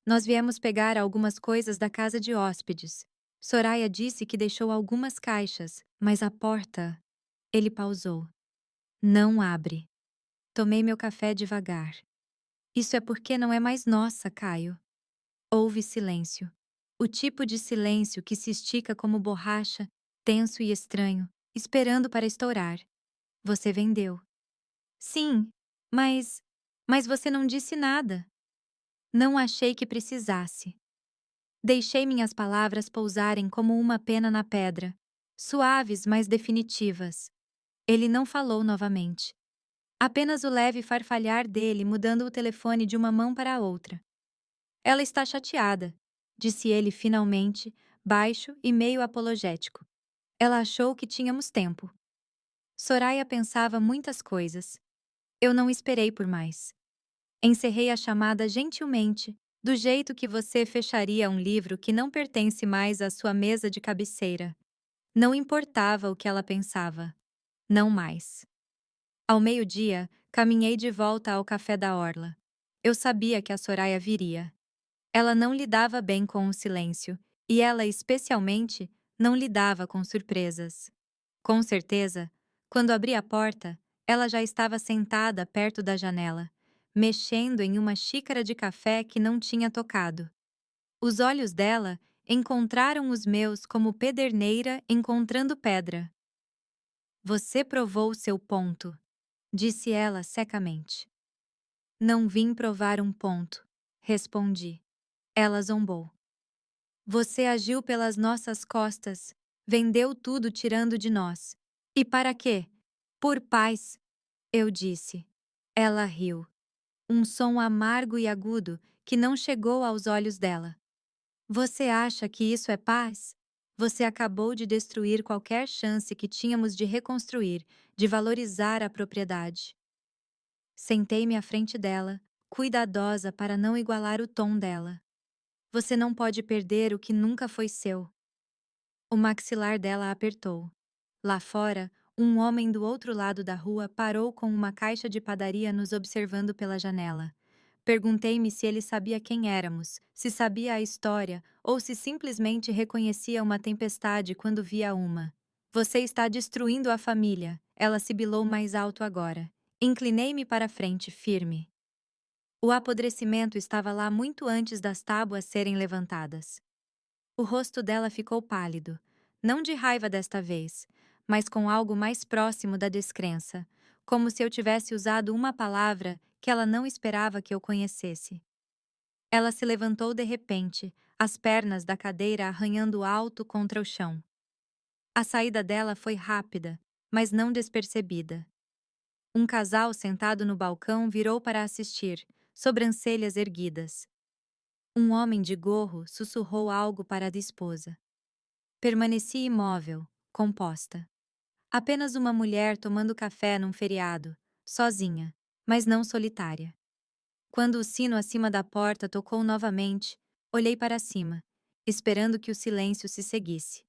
Speaker 1: Nós viemos pegar algumas coisas da casa de hóspedes. Soraya disse que deixou algumas caixas, mas a porta. Ele pausou. Não abre. Tomei meu café devagar. Isso é porque não é mais nossa, Caio. Houve silêncio. O tipo de silêncio que se estica como borracha, tenso e estranho, esperando para estourar. Você vendeu. Sim, mas. Mas você não disse nada. Não achei que precisasse. Deixei minhas palavras pousarem como uma pena na pedra, suaves, mas definitivas. Ele não falou novamente. Apenas o leve farfalhar dele mudando o telefone de uma mão para a outra. Ela está chateada, disse ele finalmente, baixo e meio apologético. Ela achou que tínhamos tempo. Soraya pensava muitas coisas. Eu não esperei por mais. Encerrei a chamada gentilmente, do jeito que você fecharia um livro que não pertence mais à sua mesa de cabeceira. Não importava o que ela pensava. Não mais. Ao meio-dia, caminhei de volta ao café da orla. Eu sabia que a Soraya viria. Ela não lidava bem com o silêncio, e ela, especialmente, não lidava com surpresas. Com certeza, quando abri a porta, ela já estava sentada perto da janela, mexendo em uma xícara de café que não tinha tocado. Os olhos dela encontraram os meus como pederneira encontrando pedra. Você provou seu ponto, disse ela secamente. Não vim provar um ponto, respondi. Ela zombou. Você agiu pelas nossas costas, vendeu tudo tirando de nós. E para quê? Por paz, eu disse. Ela riu. Um som amargo e agudo que não chegou aos olhos dela. Você acha que isso é paz? Você acabou de destruir qualquer chance que tínhamos de reconstruir, de valorizar a propriedade. Sentei-me à frente dela, cuidadosa para não igualar o tom dela. Você não pode perder o que nunca foi seu. O maxilar dela apertou. Lá fora, um homem do outro lado da rua parou com uma caixa de padaria nos observando pela janela. Perguntei-me se ele sabia quem éramos, se sabia a história ou se simplesmente reconhecia uma tempestade quando via uma. Você está destruindo a família, ela sibilou mais alto agora. Inclinei-me para a frente, firme. O apodrecimento estava lá muito antes das tábuas serem levantadas. O rosto dela ficou pálido, não de raiva desta vez, mas com algo mais próximo da descrença, como se eu tivesse usado uma palavra que ela não esperava que eu conhecesse. Ela se levantou de repente, as pernas da cadeira arranhando alto contra o chão. A saída dela foi rápida, mas não despercebida. Um casal sentado no balcão virou para assistir, sobrancelhas erguidas. Um homem de gorro sussurrou algo para a esposa. Permaneci imóvel, composta. Apenas uma mulher tomando café num feriado, sozinha, mas não solitária. Quando o sino acima da porta tocou novamente, olhei para cima, esperando que o silêncio se seguisse.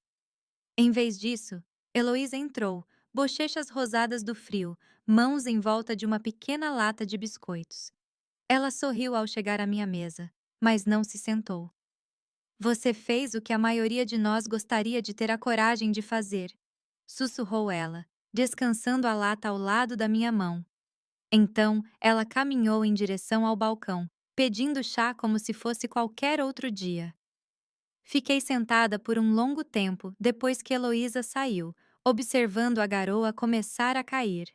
Speaker 1: Em vez disso, Heloísa entrou, bochechas rosadas do frio, mãos em volta de uma pequena lata de biscoitos. Ela sorriu ao chegar à minha mesa, mas não se sentou. Você fez o que a maioria de nós gostaria de ter a coragem de fazer, sussurrou ela, descansando a lata ao lado da minha mão. Então, ela caminhou em direção ao balcão, pedindo chá como se fosse qualquer outro dia. Fiquei sentada por um longo tempo depois que Heloísa saiu, observando a garoa começar a cair.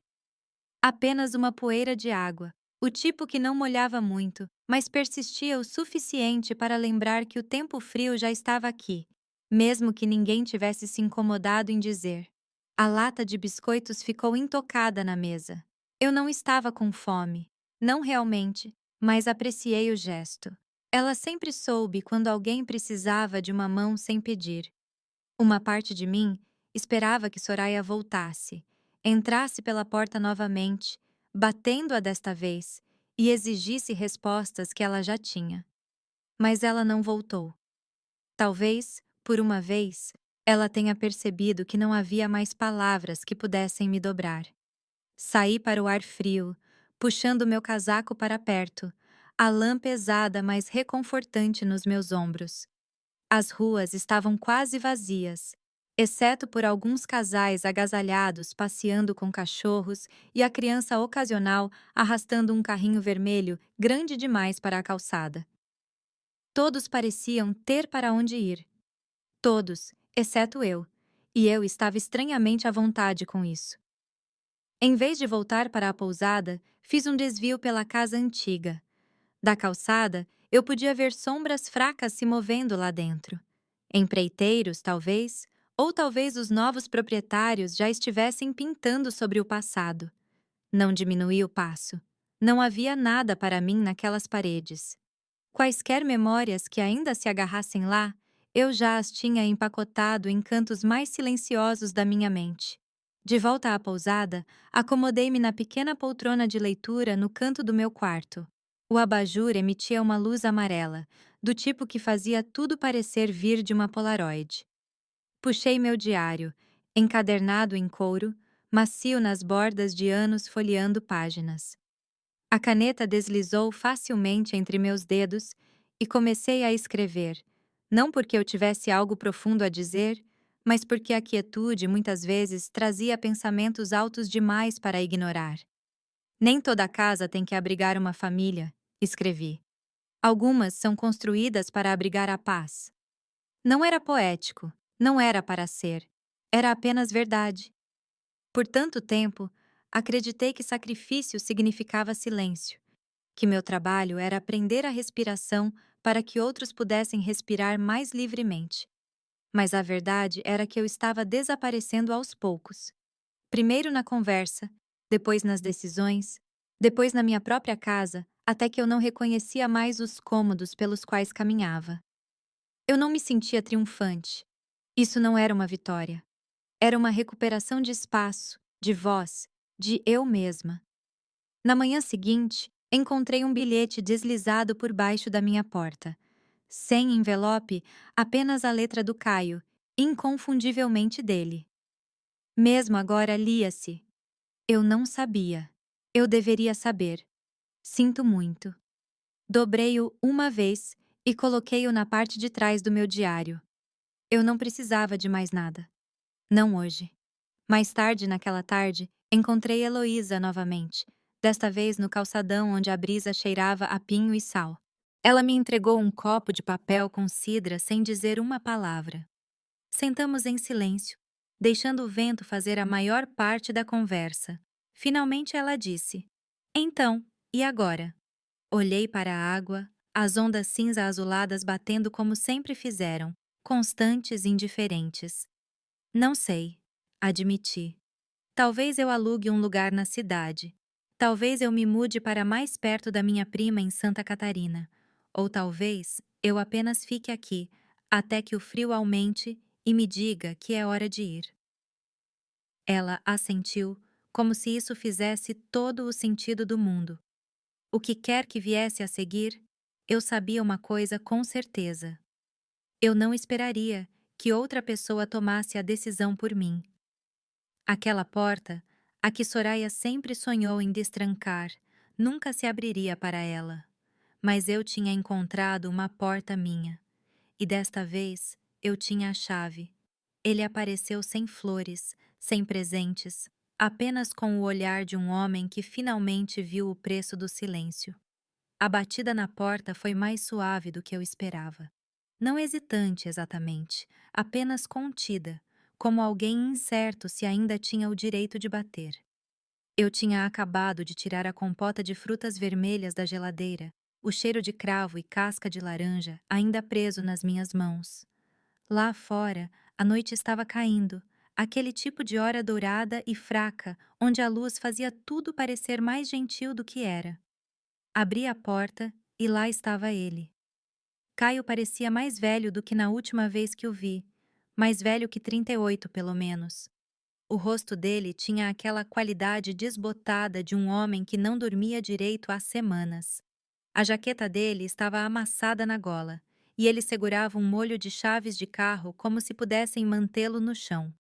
Speaker 1: Apenas uma poeira de água, o tipo que não molhava muito, mas persistia o suficiente para lembrar que o tempo frio já estava aqui, mesmo que ninguém tivesse se incomodado em dizer. A lata de biscoitos ficou intocada na mesa. Eu não estava com fome, não realmente, mas apreciei o gesto. Ela sempre soube quando alguém precisava de uma mão sem pedir. Uma parte de mim esperava que Soraya voltasse, entrasse pela porta novamente, batendo-a desta vez, e exigisse respostas que ela já tinha. Mas ela não voltou. Talvez, por uma vez, ela tenha percebido que não havia mais palavras que pudessem me dobrar. Saí para o ar frio, puxando meu casaco para perto, a lã pesada mas reconfortante nos meus ombros. As ruas estavam quase vazias, exceto por alguns casais agasalhados passeando com cachorros e a criança ocasional arrastando um carrinho vermelho grande demais para a calçada. Todos pareciam ter para onde ir. Todos, exceto eu. E eu estava estranhamente à vontade com isso. Em vez de voltar para a pousada, fiz um desvio pela casa antiga. Da calçada, eu podia ver sombras fracas se movendo lá dentro. Empreiteiros, talvez, ou talvez os novos proprietários já estivessem pintando sobre o passado. Não diminuí o passo. Não havia nada para mim naquelas paredes. Quaisquer memórias que ainda se agarrassem lá, eu já as tinha empacotado em cantos mais silenciosos da minha mente. De volta à pousada, acomodei-me na pequena poltrona de leitura no canto do meu quarto. O abajur emitia uma luz amarela, do tipo que fazia tudo parecer vir de uma Polaroid. Puxei meu diário, encadernado em couro, macio nas bordas de anos folheando páginas. A caneta deslizou facilmente entre meus dedos e comecei a escrever, não porque eu tivesse algo profundo a dizer, mas porque a quietude muitas vezes trazia pensamentos altos demais para ignorar. Nem toda casa tem que abrigar uma família, escrevi. Algumas são construídas para abrigar a paz. Não era poético, não era para ser. Era apenas verdade. Por tanto tempo, acreditei que sacrifício significava silêncio, que meu trabalho era aprender a respiração para que outros pudessem respirar mais livremente. Mas a verdade era que eu estava desaparecendo aos poucos. Primeiro na conversa, depois nas decisões, depois na minha própria casa, até que eu não reconhecia mais os cômodos pelos quais caminhava. Eu não me sentia triunfante. Isso não era uma vitória. Era uma recuperação de espaço, de voz, de eu mesma. Na manhã seguinte, encontrei um bilhete deslizado por baixo da minha porta. Sem envelope, apenas a letra do Caio, inconfundivelmente dele. Mesmo agora lia-se. Eu não sabia. Eu deveria saber. Sinto muito. Dobrei-o uma vez e coloquei-o na parte de trás do meu diário. Eu não precisava de mais nada. Não hoje. Mais tarde naquela tarde, encontrei Heloísa novamente, desta vez no calçadão onde a brisa cheirava a pinho e sal. Ela me entregou um copo de papel com cidra sem dizer uma palavra. Sentamos em silêncio, deixando o vento fazer a maior parte da conversa. Finalmente ela disse: Então, e agora? Olhei para a água, as ondas cinza-azuladas batendo como sempre fizeram, constantes e indiferentes. Não sei, admiti. Talvez eu alugue um lugar na cidade. Talvez eu me mude para mais perto da minha prima em Santa Catarina. Ou talvez eu apenas fique aqui, até que o frio aumente e me diga que é hora de ir. Ela assentiu, como se isso fizesse todo o sentido do mundo. O que quer que viesse a seguir, eu sabia uma coisa com certeza. Eu não esperaria que outra pessoa tomasse a decisão por mim. Aquela porta, a que Soraya sempre sonhou em destrancar, nunca se abriria para ela. Mas eu tinha encontrado uma porta minha. E desta vez eu tinha a chave. Ele apareceu sem flores, sem presentes, apenas com o olhar de um homem que finalmente viu o preço do silêncio. A batida na porta foi mais suave do que eu esperava. Não hesitante exatamente, apenas contida, como alguém incerto se ainda tinha o direito de bater. Eu tinha acabado de tirar a compota de frutas vermelhas da geladeira, o cheiro de cravo e casca de laranja ainda preso nas minhas mãos. Lá fora, a noite estava caindo, aquele tipo de hora dourada e fraca onde a luz fazia tudo parecer mais gentil do que era. Abri a porta e lá estava ele. Caio parecia mais velho do que na última vez que o vi, mais velho que 38, pelo menos. O rosto dele tinha aquela qualidade desbotada de um homem que não dormia direito há semanas. A jaqueta dele estava amassada na gola, e ele segurava um molho de chaves de carro como se pudessem mantê-lo no chão.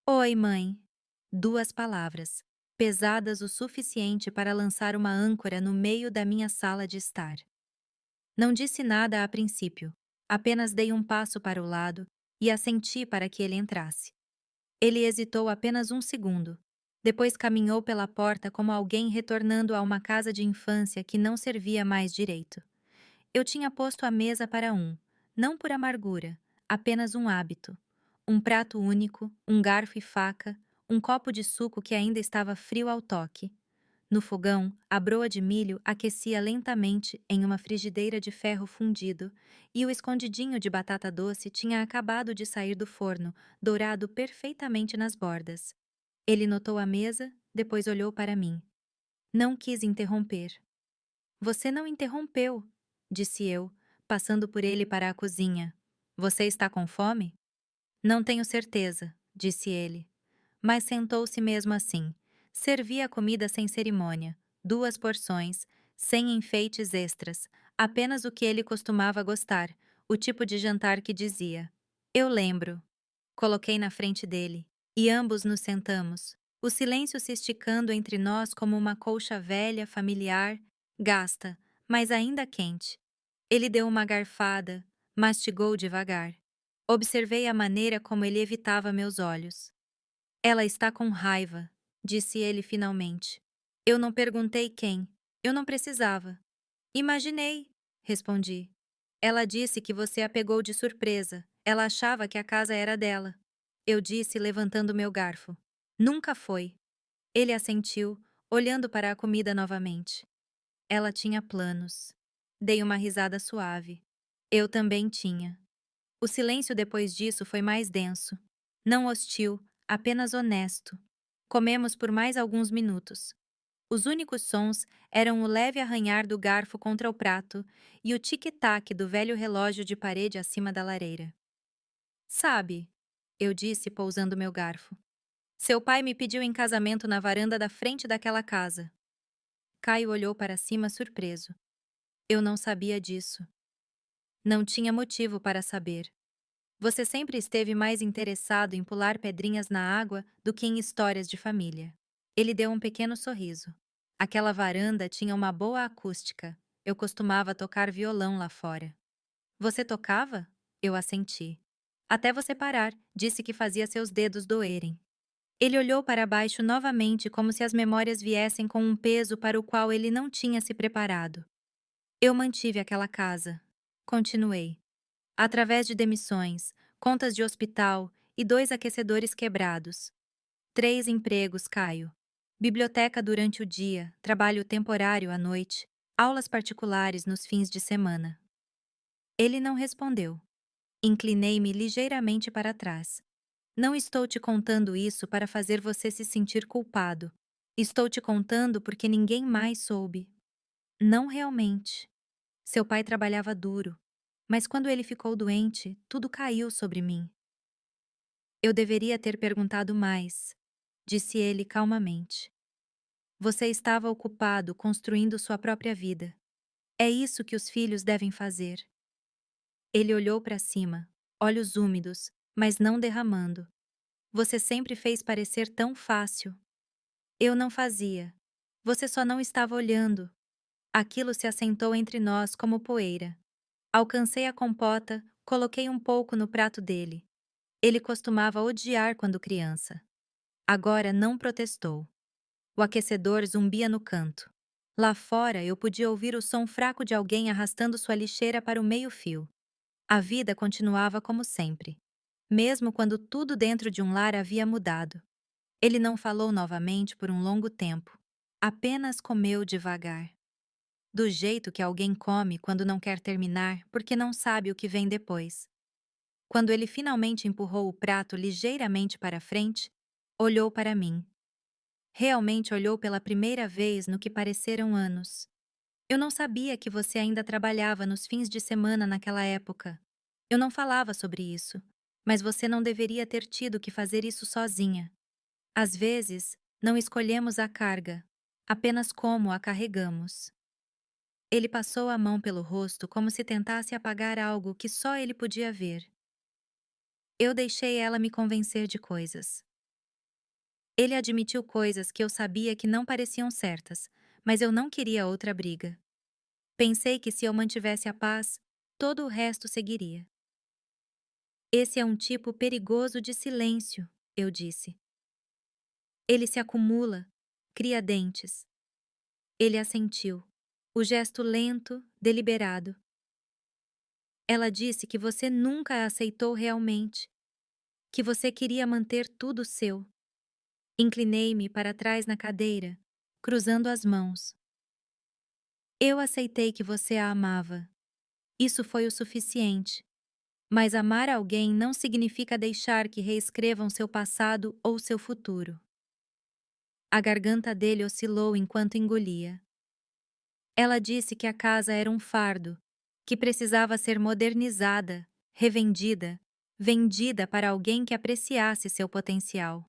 Speaker 1: Oi, mãe. 2 palavras, pesadas o suficiente para lançar uma âncora no meio da minha sala de estar. Não disse nada a princípio, apenas dei um passo para o lado e assenti para que ele entrasse. Ele hesitou apenas um segundo. Depois caminhou pela porta como alguém retornando a uma casa de infância que não servia mais direito. Eu tinha posto a mesa para um, não por amargura, apenas um hábito. Um prato único, um garfo e faca, um copo de suco que ainda estava frio ao toque. No fogão, a broa de milho aquecia lentamente em uma frigideira de ferro fundido, e o escondidinho de batata doce tinha acabado de sair do forno, dourado perfeitamente nas bordas. Ele notou a mesa, depois olhou para mim. Não quis interromper. Você não interrompeu, disse eu, passando por ele para a cozinha. Você está com fome? Não tenho certeza, disse ele. Mas sentou-se mesmo assim. Servia a comida sem cerimônia, 2 porções, sem enfeites extras, apenas o que ele costumava gostar, o tipo de jantar que dizia: Eu lembro. Coloquei na frente dele, e ambos nos sentamos, o silêncio se esticando entre nós como uma colcha velha, familiar, gasta, mas ainda quente. Ele deu uma garfada, mastigou devagar. Observei a maneira como ele evitava meus olhos. Ela está com raiva, disse ele finalmente. Eu não perguntei quem. Eu não precisava. Imaginei, respondi. Ela disse que você a pegou de surpresa. Ela achava que a casa era dela. Eu disse, levantando meu garfo. Nunca foi. Ele assentiu, olhando para a comida novamente. Ela tinha planos. Dei uma risada suave. Eu também tinha. O silêncio depois disso foi mais denso. Não hostil, apenas honesto. Comemos por mais alguns minutos. Os únicos sons eram o leve arranhar do garfo contra o prato e o tic-tac do velho relógio de parede acima da lareira. Sabe, eu disse pousando meu garfo. Seu pai me pediu em casamento na varanda da frente daquela casa. Caio olhou para cima surpreso. Eu não sabia disso. Não tinha motivo para saber. Você sempre esteve mais interessado em pular pedrinhas na água do que em histórias de família. Ele deu um pequeno sorriso. Aquela varanda tinha uma boa acústica. Eu costumava tocar violão lá fora. Você tocava? Eu assenti. Até você parar, disse que fazia seus dedos doerem. Ele olhou para baixo novamente como se as memórias viessem com um peso para o qual ele não tinha se preparado. Eu mantive aquela casa. Continuei. Através de demissões, contas de hospital e 2 aquecedores quebrados. 3 empregos, Caio. Biblioteca durante o dia, trabalho temporário à noite, aulas particulares nos fins de semana. Ele não respondeu. Inclinei-me ligeiramente para trás. Não estou te contando isso para fazer você se sentir culpado. Estou te contando porque ninguém mais soube. Não realmente. Seu pai trabalhava duro, mas quando ele ficou doente, tudo caiu sobre mim. Eu deveria ter perguntado mais, disse ele calmamente. Você estava ocupado construindo sua própria vida. É isso que os filhos devem fazer. Ele olhou para cima, olhos úmidos, mas não derramando. Você sempre fez parecer tão fácil. Eu não fazia. Você só não estava olhando. Aquilo se assentou entre nós como poeira. Alcancei a compota, coloquei um pouco no prato dele. Ele costumava odiar quando criança. Agora não protestou. O aquecedor zumbia no canto. Lá fora eu podia ouvir o som fraco de alguém arrastando sua lixeira para o meio-fio. A vida continuava como sempre, mesmo quando tudo dentro de um lar havia mudado. Ele não falou novamente por um longo tempo. Apenas comeu devagar. Do jeito que alguém come quando não quer terminar porque não sabe o que vem depois. Quando ele finalmente empurrou o prato ligeiramente para frente, olhou para mim. Realmente olhou pela primeira vez no que pareceram anos. Eu não sabia que você ainda trabalhava nos fins de semana naquela época. Eu não falava sobre isso, mas você não deveria ter tido que fazer isso sozinha. Às vezes, não escolhemos a carga, apenas como a carregamos. Ele passou a mão pelo rosto como se tentasse apagar algo que só ele podia ver. Eu deixei ela me convencer de coisas. Ele admitiu coisas que eu sabia que não pareciam certas, mas eu não queria outra briga. Pensei que se eu mantivesse a paz, todo o resto seguiria. Esse é um tipo perigoso de silêncio, eu disse. Ele se acumula, cria dentes. Ele assentiu. O gesto lento, deliberado. Ela disse que você nunca a aceitou realmente, que você queria manter tudo seu. Inclinei-me para trás na cadeira, cruzando as mãos. Eu aceitei que você a amava. Isso foi o suficiente. Mas amar alguém não significa deixar que reescrevam seu passado ou seu futuro. A garganta dele oscilou enquanto engolia. Ela disse que a casa era um fardo, que precisava ser modernizada, revendida, vendida para alguém que apreciasse seu potencial.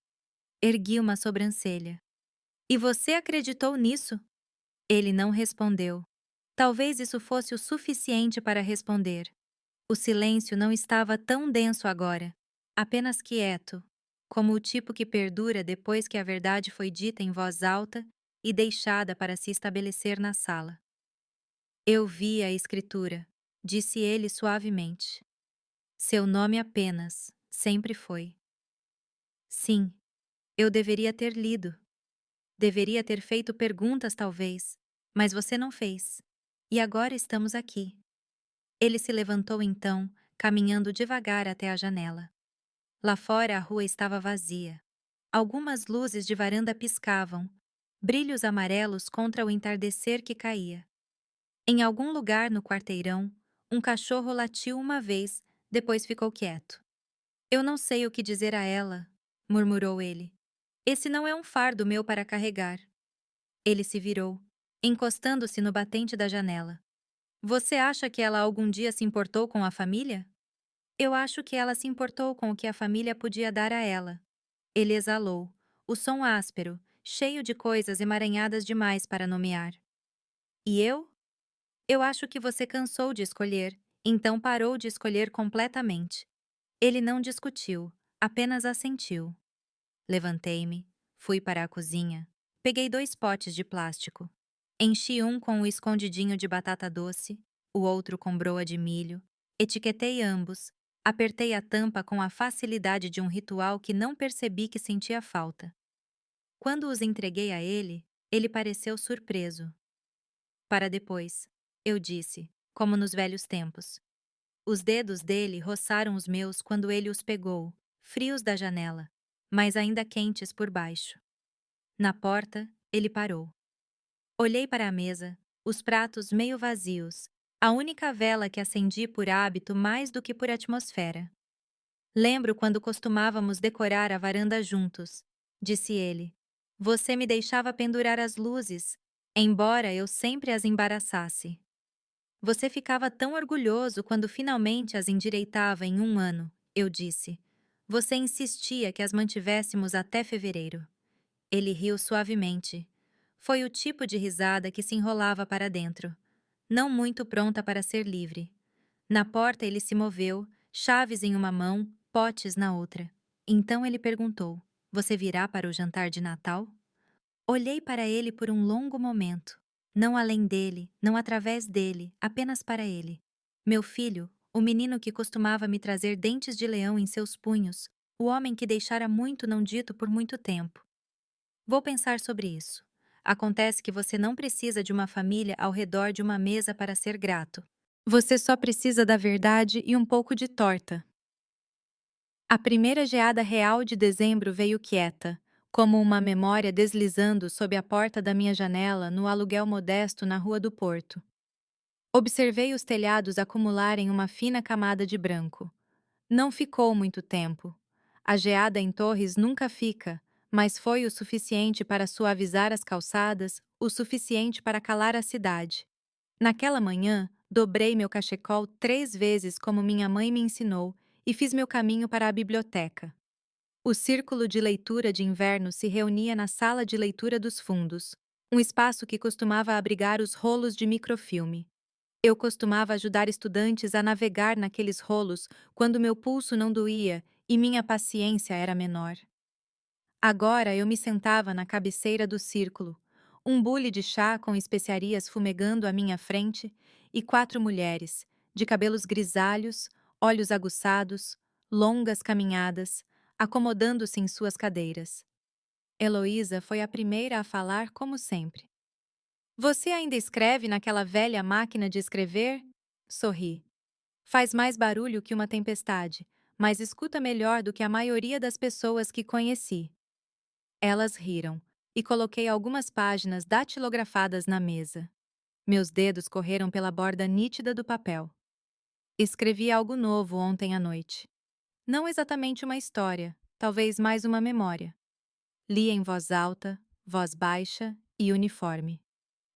Speaker 1: Ergui uma sobrancelha. E você acreditou nisso? Ele não respondeu. Talvez isso fosse o suficiente para responder. O silêncio não estava tão denso agora, apenas quieto, como o tipo que perdura depois que a verdade foi dita em voz alta e deixada para se estabelecer na sala. Eu vi a escritura, disse ele suavemente. Seu nome apenas, sempre foi. Sim, eu deveria ter lido. Deveria ter feito perguntas, talvez, mas você não fez. E agora estamos aqui. Ele se levantou então, caminhando devagar até a janela. Lá fora a rua estava vazia. Algumas luzes de varanda piscavam, brilhos amarelos contra o entardecer que caía. Em algum lugar no quarteirão, um cachorro latiu uma vez, depois ficou quieto. Eu não sei o que dizer a ela, murmurou ele. Esse não é um fardo meu para carregar. Ele se virou, encostando-se no batente da janela. Você acha que ela algum dia se importou com a família? Eu acho que ela se importou com o que a família podia dar a ela. Ele exalou, o som áspero, cheio de coisas emaranhadas demais para nomear. E eu? Eu acho que você cansou de escolher, então parou de escolher completamente. Ele não discutiu, apenas assentiu. Levantei-me, fui para a cozinha, peguei 2 potes de plástico. Enchi um com o escondidinho de batata doce, o outro com broa de milho, etiquetei ambos, Apertei a tampa com a facilidade de um ritual que não percebi que sentia falta. Quando os entreguei a ele, ele pareceu surpreso. Para depois, eu disse, como nos velhos tempos. Os dedos dele roçaram os meus quando ele os pegou, frios da janela, mas ainda quentes por baixo. Na porta, ele parou. Olhei para a mesa, os pratos meio vazios, a única vela que acendi por hábito mais do que por atmosfera. Lembro quando costumávamos decorar a varanda juntos, disse ele. Você me deixava pendurar as luzes, embora eu sempre as embaraçasse. Você ficava tão orgulhoso quando finalmente as endireitava em um ano, eu disse. Você insistia que as mantivéssemos até fevereiro. Ele riu suavemente. Foi o tipo de risada que se enrolava para dentro, não muito pronta para ser livre. Na porta ele se moveu, chaves em uma mão, potes na outra. Então ele perguntou: Você virá para o jantar de Natal? Olhei para ele por um longo momento. Não além dele, não através dele, apenas para ele. Meu filho, o menino que costumava me trazer dentes de leão em seus punhos, o homem que deixara muito não dito por muito tempo. Vou pensar sobre isso. Acontece que você não precisa de uma família ao redor de uma mesa para ser grato. Você só precisa da verdade e um pouco de torta. A primeira geada real de dezembro veio quieta, como uma memória deslizando sob a porta da minha janela no aluguel modesto na Rua do Porto. Observei os telhados acumularem uma fina camada de branco. Não ficou muito tempo. A geada em Torres nunca fica, mas foi o suficiente para suavizar as calçadas, o suficiente para calar a cidade. Naquela manhã, dobrei meu cachecol 3 vezes como minha mãe me ensinou e fiz meu caminho para a biblioteca. O círculo de leitura de inverno se reunia na sala de leitura dos fundos, um espaço que costumava abrigar os rolos de microfilme. Eu costumava ajudar estudantes a navegar naqueles rolos quando meu pulso não doía e minha paciência era menor. Agora eu me sentava na cabeceira do círculo, um bule de chá com especiarias fumegando à minha frente e 4 mulheres, de cabelos grisalhos, olhos aguçados, longas caminhadas, acomodando-se em suas cadeiras. Heloísa foi a primeira a falar como sempre. Você ainda escreve naquela velha máquina de escrever? Sorri. Faz mais barulho que uma tempestade, mas escuta melhor do que a maioria das pessoas que conheci. Elas riram, e coloquei algumas páginas datilografadas na mesa. Meus dedos correram pela borda nítida do papel. Escrevi algo novo ontem à noite. Não exatamente uma história, talvez mais uma memória. Li em voz alta, voz baixa e uniforme.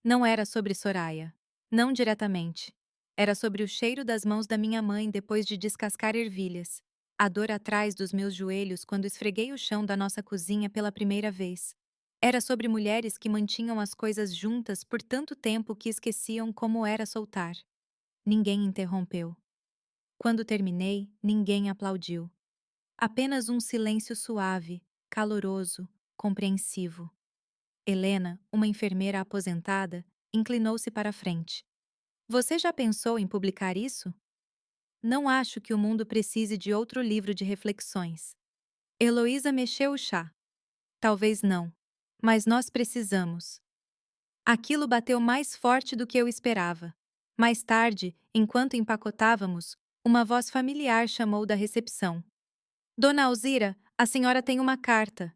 Speaker 1: Não era sobre Soraya. Não diretamente. Era sobre o cheiro das mãos da minha mãe depois de descascar ervilhas. A dor atrás dos meus joelhos quando esfreguei o chão da nossa cozinha pela primeira vez. Era sobre mulheres que mantinham as coisas juntas por tanto tempo que esqueciam como era soltar. Ninguém interrompeu. Quando terminei, ninguém aplaudiu. Apenas um silêncio suave, caloroso, compreensivo. Helena, uma enfermeira aposentada, inclinou-se para a frente. Você já pensou em publicar isso? Não acho que o mundo precise de outro livro de reflexões. Heloísa mexeu o chá. Talvez não. Mas nós precisamos. Aquilo bateu mais forte do que eu esperava. Mais tarde, enquanto empacotávamos, uma voz familiar chamou da recepção. Dona Alzira, a senhora tem uma carta.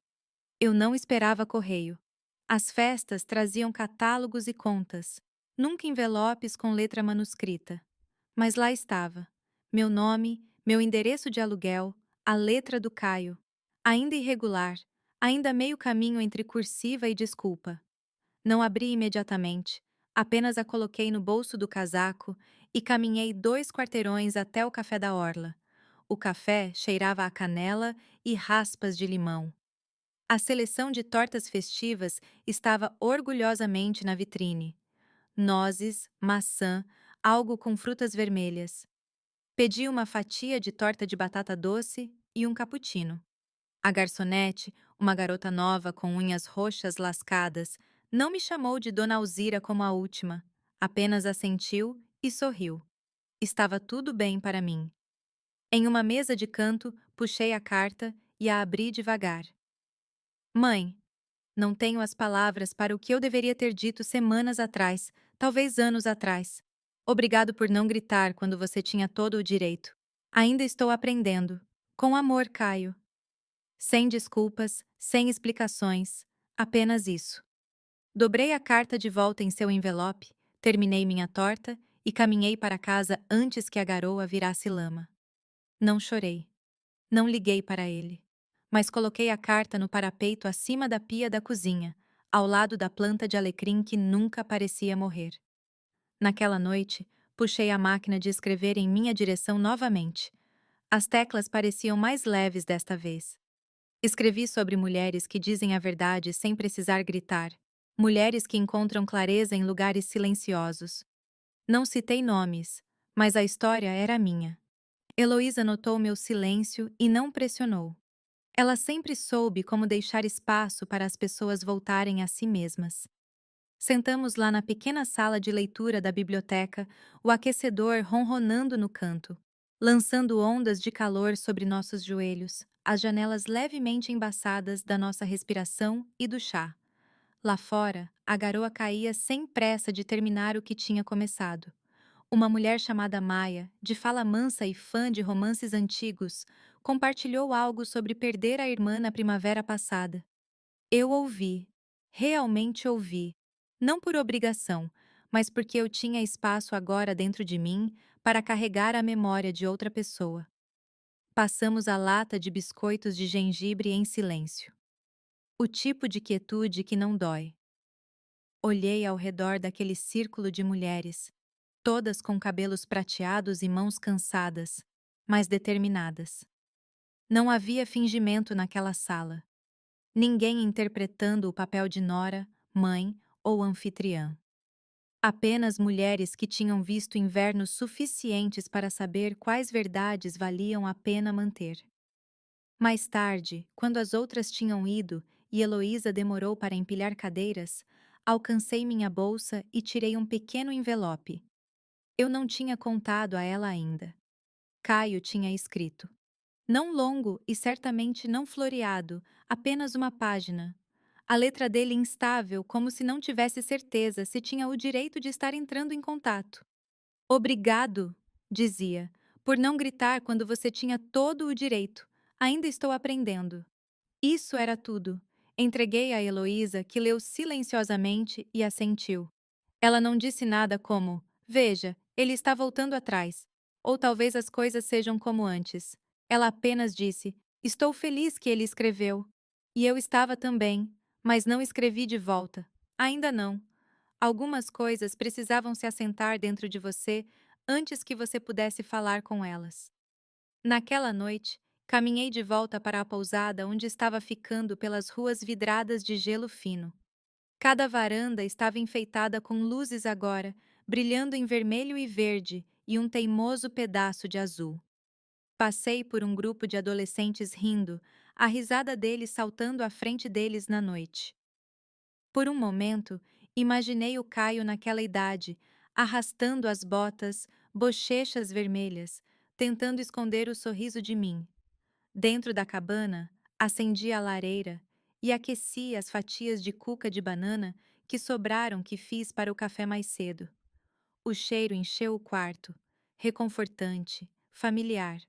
Speaker 1: Eu não esperava correio. As festas traziam catálogos e contas, nunca envelopes com letra manuscrita. Mas lá estava. Meu nome, meu endereço de aluguel, a letra do Caio. Ainda irregular, ainda meio caminho entre cursiva e desculpa. Não abri imediatamente, apenas a coloquei no bolso do casaco e caminhei 2 quarteirões até o café da orla. O café cheirava a canela e raspas de limão. A seleção de tortas festivas estava orgulhosamente na vitrine. Nozes, maçã, algo com frutas vermelhas. Pedi uma fatia de torta de batata doce e um cappuccino. A garçonete, uma garota nova com unhas roxas lascadas, não me chamou de Dona Alzira como a última, apenas assentiu e sorriu. Estava tudo bem para mim. Em uma mesa de canto, puxei a carta e a abri devagar. Mãe, não tenho as palavras para o que eu deveria ter dito semanas atrás, talvez anos atrás. Obrigado por não gritar quando você tinha todo o direito. Ainda estou aprendendo. Com amor, Caio. Sem desculpas, sem explicações, apenas isso. Dobrei a carta de volta em seu envelope, terminei minha torta e caminhei para casa antes que a garoa virasse lama. Não chorei. Não liguei para ele. Mas coloquei a carta no parapeito acima da pia da cozinha, ao lado da planta de alecrim que nunca parecia morrer. Naquela noite, puxei a máquina de escrever em minha direção novamente. As teclas pareciam mais leves desta vez. Escrevi sobre mulheres que dizem a verdade sem precisar gritar. Mulheres que encontram clareza em lugares silenciosos. Não citei nomes, mas a história era minha. Heloísa notou meu silêncio e não pressionou. Ela sempre soube como deixar espaço para as pessoas voltarem a si mesmas. Sentamos lá na pequena sala de leitura da biblioteca, o aquecedor ronronando no canto, lançando ondas de calor sobre nossos joelhos, as janelas levemente embaçadas da nossa respiração e do chá. Lá fora, a garoa caía sem pressa de terminar o que tinha começado. Uma mulher chamada Maia, de fala mansa e fã de romances antigos, compartilhou algo sobre perder a irmã na primavera passada. Eu ouvi, realmente ouvi, não por obrigação, mas porque eu tinha espaço agora dentro de mim para carregar a memória de outra pessoa. Passamos a lata de biscoitos de gengibre em silêncio. O tipo de quietude que não dói. Olhei ao redor daquele círculo de mulheres, todas com cabelos prateados e mãos cansadas, mas determinadas. Não havia fingimento naquela sala. Ninguém interpretando o papel de nora, mãe ou anfitriã. Apenas mulheres que tinham visto invernos suficientes para saber quais verdades valiam a pena manter. Mais tarde, quando as outras tinham ido e Heloísa demorou para empilhar cadeiras, alcancei minha bolsa e tirei um pequeno envelope. Eu não tinha contado a ela ainda. Caio tinha escrito. Não longo e certamente não floreado, apenas uma página. A letra dele instável, como se não tivesse certeza se tinha o direito de estar entrando em contato. Obrigado, dizia, por não gritar quando você tinha todo o direito. Ainda estou aprendendo. Isso era tudo. Entreguei a Heloísa, que leu silenciosamente e assentiu. Ela não disse nada como: Veja, ele está voltando atrás. Ou talvez as coisas sejam como antes. Ela apenas disse: Estou feliz que ele escreveu. E eu estava também, mas não escrevi de volta. Ainda não. Algumas coisas precisavam se assentar dentro de você antes que você pudesse falar com elas. Naquela noite, caminhei de volta para a pousada onde estava ficando pelas ruas vidradas de gelo fino. Cada varanda estava enfeitada com luzes agora, brilhando em vermelho e verde e um teimoso pedaço de azul. Passei por um grupo de adolescentes rindo, a risada deles saltando à frente deles na noite. Por um momento, imaginei o Caio naquela idade, arrastando as botas, bochechas vermelhas, tentando esconder o sorriso de mim. Dentro da cabana, acendi a lareira e aqueci as fatias de cuca de banana que sobraram que fiz para o café mais cedo. O cheiro encheu o quarto, reconfortante, familiar.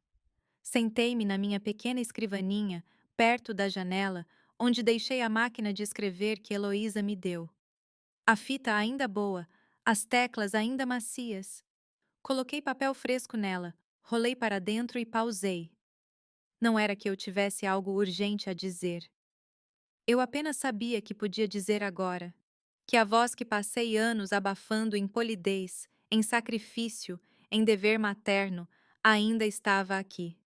Speaker 1: Sentei-me na minha pequena escrivaninha, perto da janela, onde deixei a máquina de escrever que Heloísa me deu. A fita ainda boa, as teclas ainda macias. Coloquei papel fresco nela, rolei para dentro e pausei. Não era que eu tivesse algo urgente a dizer. Eu apenas sabia que podia dizer agora. Que a voz que passei anos abafando em polidez, em sacrifício, em dever materno, ainda estava aqui.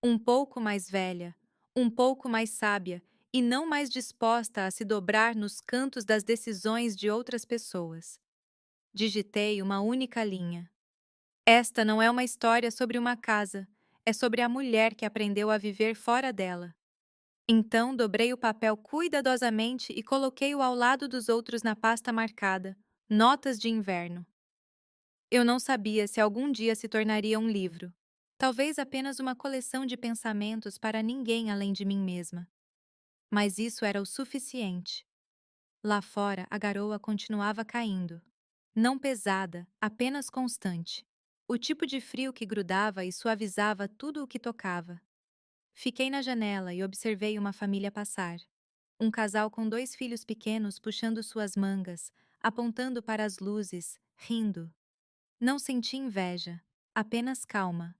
Speaker 1: Um pouco mais velha, um pouco mais sábia e não mais disposta a se dobrar nos cantos das decisões de outras pessoas. Digitei uma única linha. Esta não é uma história sobre uma casa, é sobre a mulher que aprendeu a viver fora dela. Então dobrei o papel cuidadosamente e coloquei-o ao lado dos outros na pasta marcada Notas de Inverno. Eu não sabia se algum dia se tornaria um livro. Talvez apenas uma coleção de pensamentos para ninguém além de mim mesma. Mas isso era o suficiente. Lá fora, a garoa continuava caindo. Não pesada, apenas constante. O tipo de frio que grudava e suavizava tudo o que tocava. Fiquei na janela e observei uma família passar. Um casal com dois filhos pequenos puxando suas mangas, apontando para as luzes, rindo. Não senti inveja, apenas calma.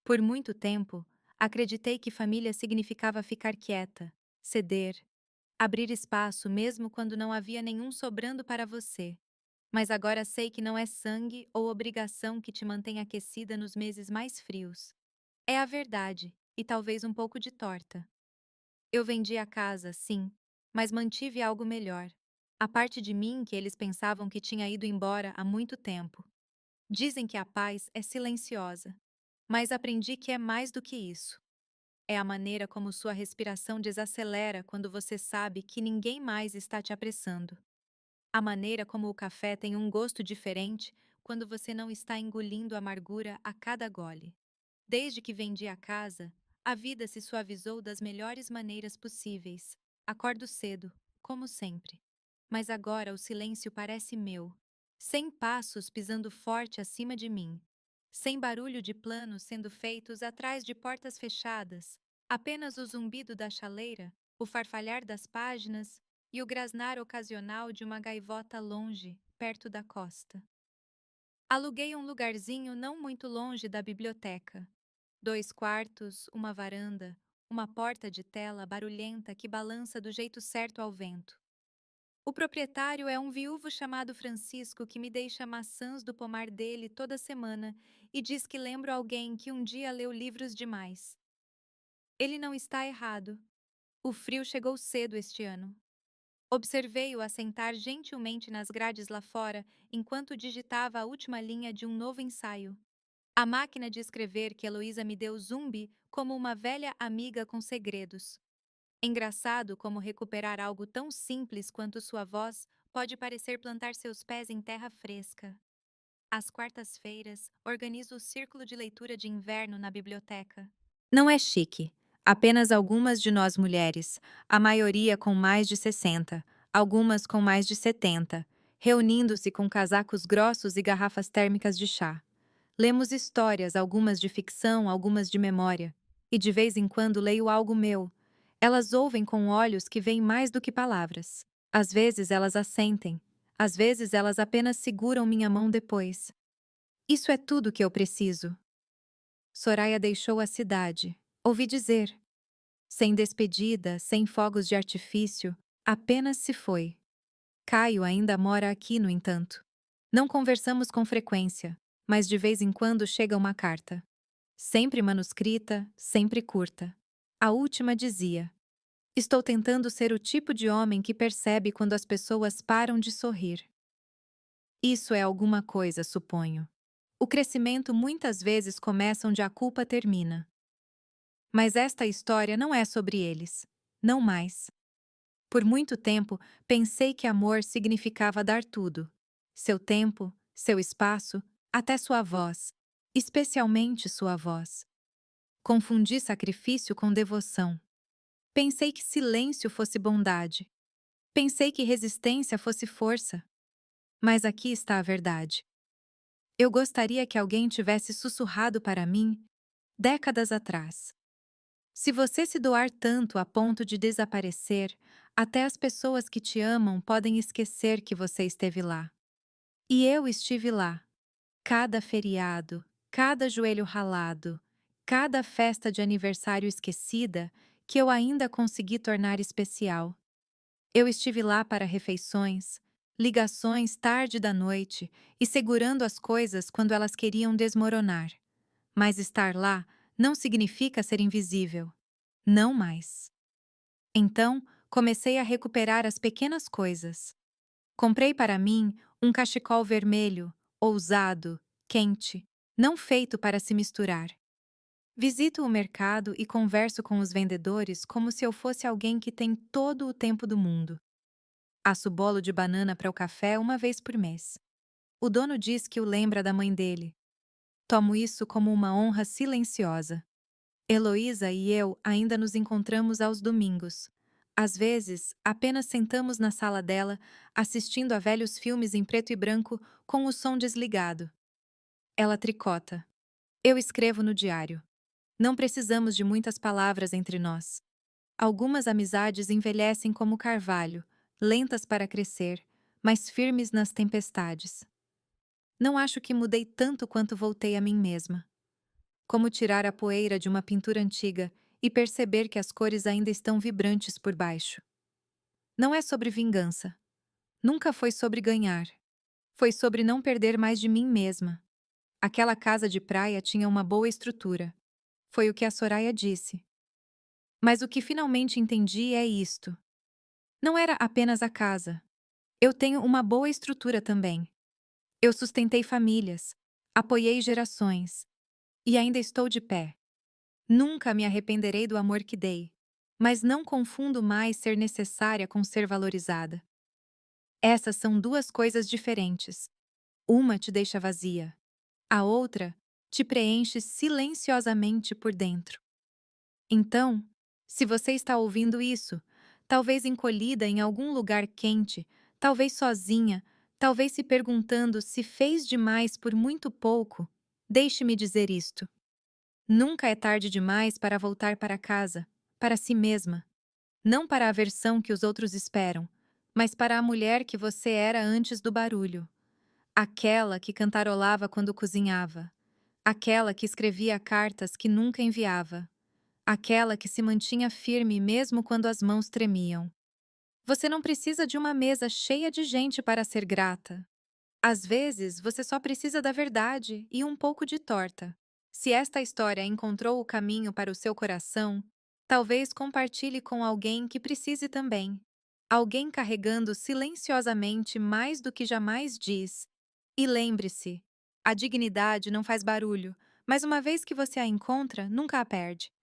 Speaker 1: Por muito tempo, acreditei que família significava ficar quieta, ceder, abrir espaço mesmo quando não havia nenhum sobrando para você. Mas agora sei que não é sangue ou obrigação que te mantém aquecida nos meses mais frios. É a verdade, e talvez um pouco de torta. Eu vendi a casa, sim, mas mantive algo melhor. A parte de mim que eles pensavam que tinha ido embora há muito tempo. Dizem que a paz é silenciosa, mas aprendi que é mais do que isso. É a maneira como sua respiração desacelera quando você sabe que ninguém mais está te apressando. A maneira como o café tem um gosto diferente quando você não está engolindo amargura a cada gole. Desde que vendi a casa, a vida se suavizou das melhores maneiras possíveis. Acordo cedo, como sempre. Mas agora o silêncio parece meu. Sem passos pisando forte acima de mim. Sem barulho de planos sendo feitos atrás de portas fechadas. Apenas o zumbido da chaleira, o farfalhar das páginas e o grasnar ocasional de uma gaivota longe, perto da costa. Aluguei um lugarzinho não muito longe da biblioteca. 2 quartos, uma varanda, uma porta de tela barulhenta que balança do jeito certo ao vento. O proprietário é um viúvo chamado Francisco que me deixa maçãs do pomar dele toda semana e diz que lembro alguém que um dia leu livros demais. Ele não está errado. O frio chegou cedo este ano. Observei-o assentar gentilmente nas grades lá fora enquanto digitava a última linha de um novo ensaio. A máquina de escrever que Heloísa me deu zumbi como uma velha amiga com segredos. Engraçado como recuperar algo tão simples quanto sua voz pode parecer plantar seus pés em terra fresca. Às quartas-feiras, organizo o círculo de leitura de inverno na biblioteca. Não é chique. Apenas algumas de nós mulheres, a maioria com mais de 60, algumas com mais de 70, reunindo-se com casacos grossos e garrafas térmicas de chá. Lemos histórias, algumas de ficção, algumas de memória. E de vez em quando leio algo meu. Elas ouvem com olhos que veem mais do que palavras. Às vezes elas assentem. Às vezes elas apenas seguram minha mão depois. Isso é tudo que eu preciso. Soraya deixou a cidade. Ouvi dizer. Sem despedida, sem fogos de artifício, apenas se foi. Caio ainda mora aqui, no entanto. Não conversamos com frequência, mas de vez em quando chega uma carta. Sempre manuscrita, sempre curta. A última dizia: Estou tentando ser o tipo de homem que percebe quando as pessoas param de sorrir. Isso é alguma coisa, suponho. O crescimento muitas vezes começa onde a culpa termina. Mas esta história não é sobre eles. Não mais. Por muito tempo, pensei que amor significava dar tudo. Seu tempo, seu espaço, até sua voz. Especialmente sua voz. Confundi sacrifício com devoção. Pensei que silêncio fosse bondade. Pensei que resistência fosse força. Mas aqui está a verdade. Eu gostaria que alguém tivesse sussurrado para mim, décadas atrás. Se você se doar tanto a ponto de desaparecer, até as pessoas que te amam podem esquecer que você esteve lá. E eu estive lá. Cada feriado, cada joelho ralado, cada festa de aniversário esquecida que eu ainda consegui tornar especial. Eu estive lá para refeições, ligações tarde da noite e segurando as coisas quando elas queriam desmoronar. Mas estar lá não significa ser invisível. Não mais. Então, comecei a recuperar as pequenas coisas. Comprei para mim um cachecol vermelho, ousado, quente, não feito para se misturar. Visito o mercado e converso com os vendedores como se eu fosse alguém que tem todo o tempo do mundo. Asso bolo de banana para o café uma vez por mês. O dono diz que o lembra da mãe dele. Tomo isso como uma honra silenciosa. Heloísa e eu ainda nos encontramos aos domingos. Às vezes, apenas sentamos na sala dela, assistindo a velhos filmes em preto e branco com o som desligado. Ela tricota. Eu escrevo no diário. Não precisamos de muitas palavras entre nós. Algumas amizades envelhecem como carvalho, lentas para crescer, mas firmes nas tempestades. Não acho que mudei tanto quanto voltei a mim mesma. Como tirar a poeira de uma pintura antiga e perceber que as cores ainda estão vibrantes por baixo. Não é sobre vingança. Nunca foi sobre ganhar. Foi sobre não perder mais de mim mesma. Aquela casa de praia tinha uma boa estrutura. Foi o que a Soraya disse. Mas o que finalmente entendi é isto. Não era apenas a casa. Eu tenho uma boa estrutura também. Eu sustentei famílias, apoiei gerações e ainda estou de pé. Nunca me arrependerei do amor que dei, mas não confundo mais ser necessária com ser valorizada. Essas são duas coisas diferentes. Uma te deixa vazia, a outra te preenche silenciosamente por dentro. Então, se você está ouvindo isso, talvez encolhida em algum lugar quente, talvez sozinha, talvez se perguntando se fez demais por muito pouco, deixe-me dizer isto. Nunca é tarde demais para voltar para casa, para si mesma. Não para a versão que os outros esperam, mas para a mulher que você era antes do barulho. Aquela que cantarolava quando cozinhava. Aquela que escrevia cartas que nunca enviava. Aquela que se mantinha firme mesmo quando as mãos tremiam. Você não precisa de uma mesa cheia de gente para ser grata. Às vezes, você só precisa da verdade e um pouco de torta. Se esta história encontrou o caminho para o seu coração, talvez compartilhe com alguém que precise também. Alguém carregando silenciosamente mais do que jamais diz. E lembre-se: a dignidade não faz barulho, mas uma vez que você a encontra, nunca a perde.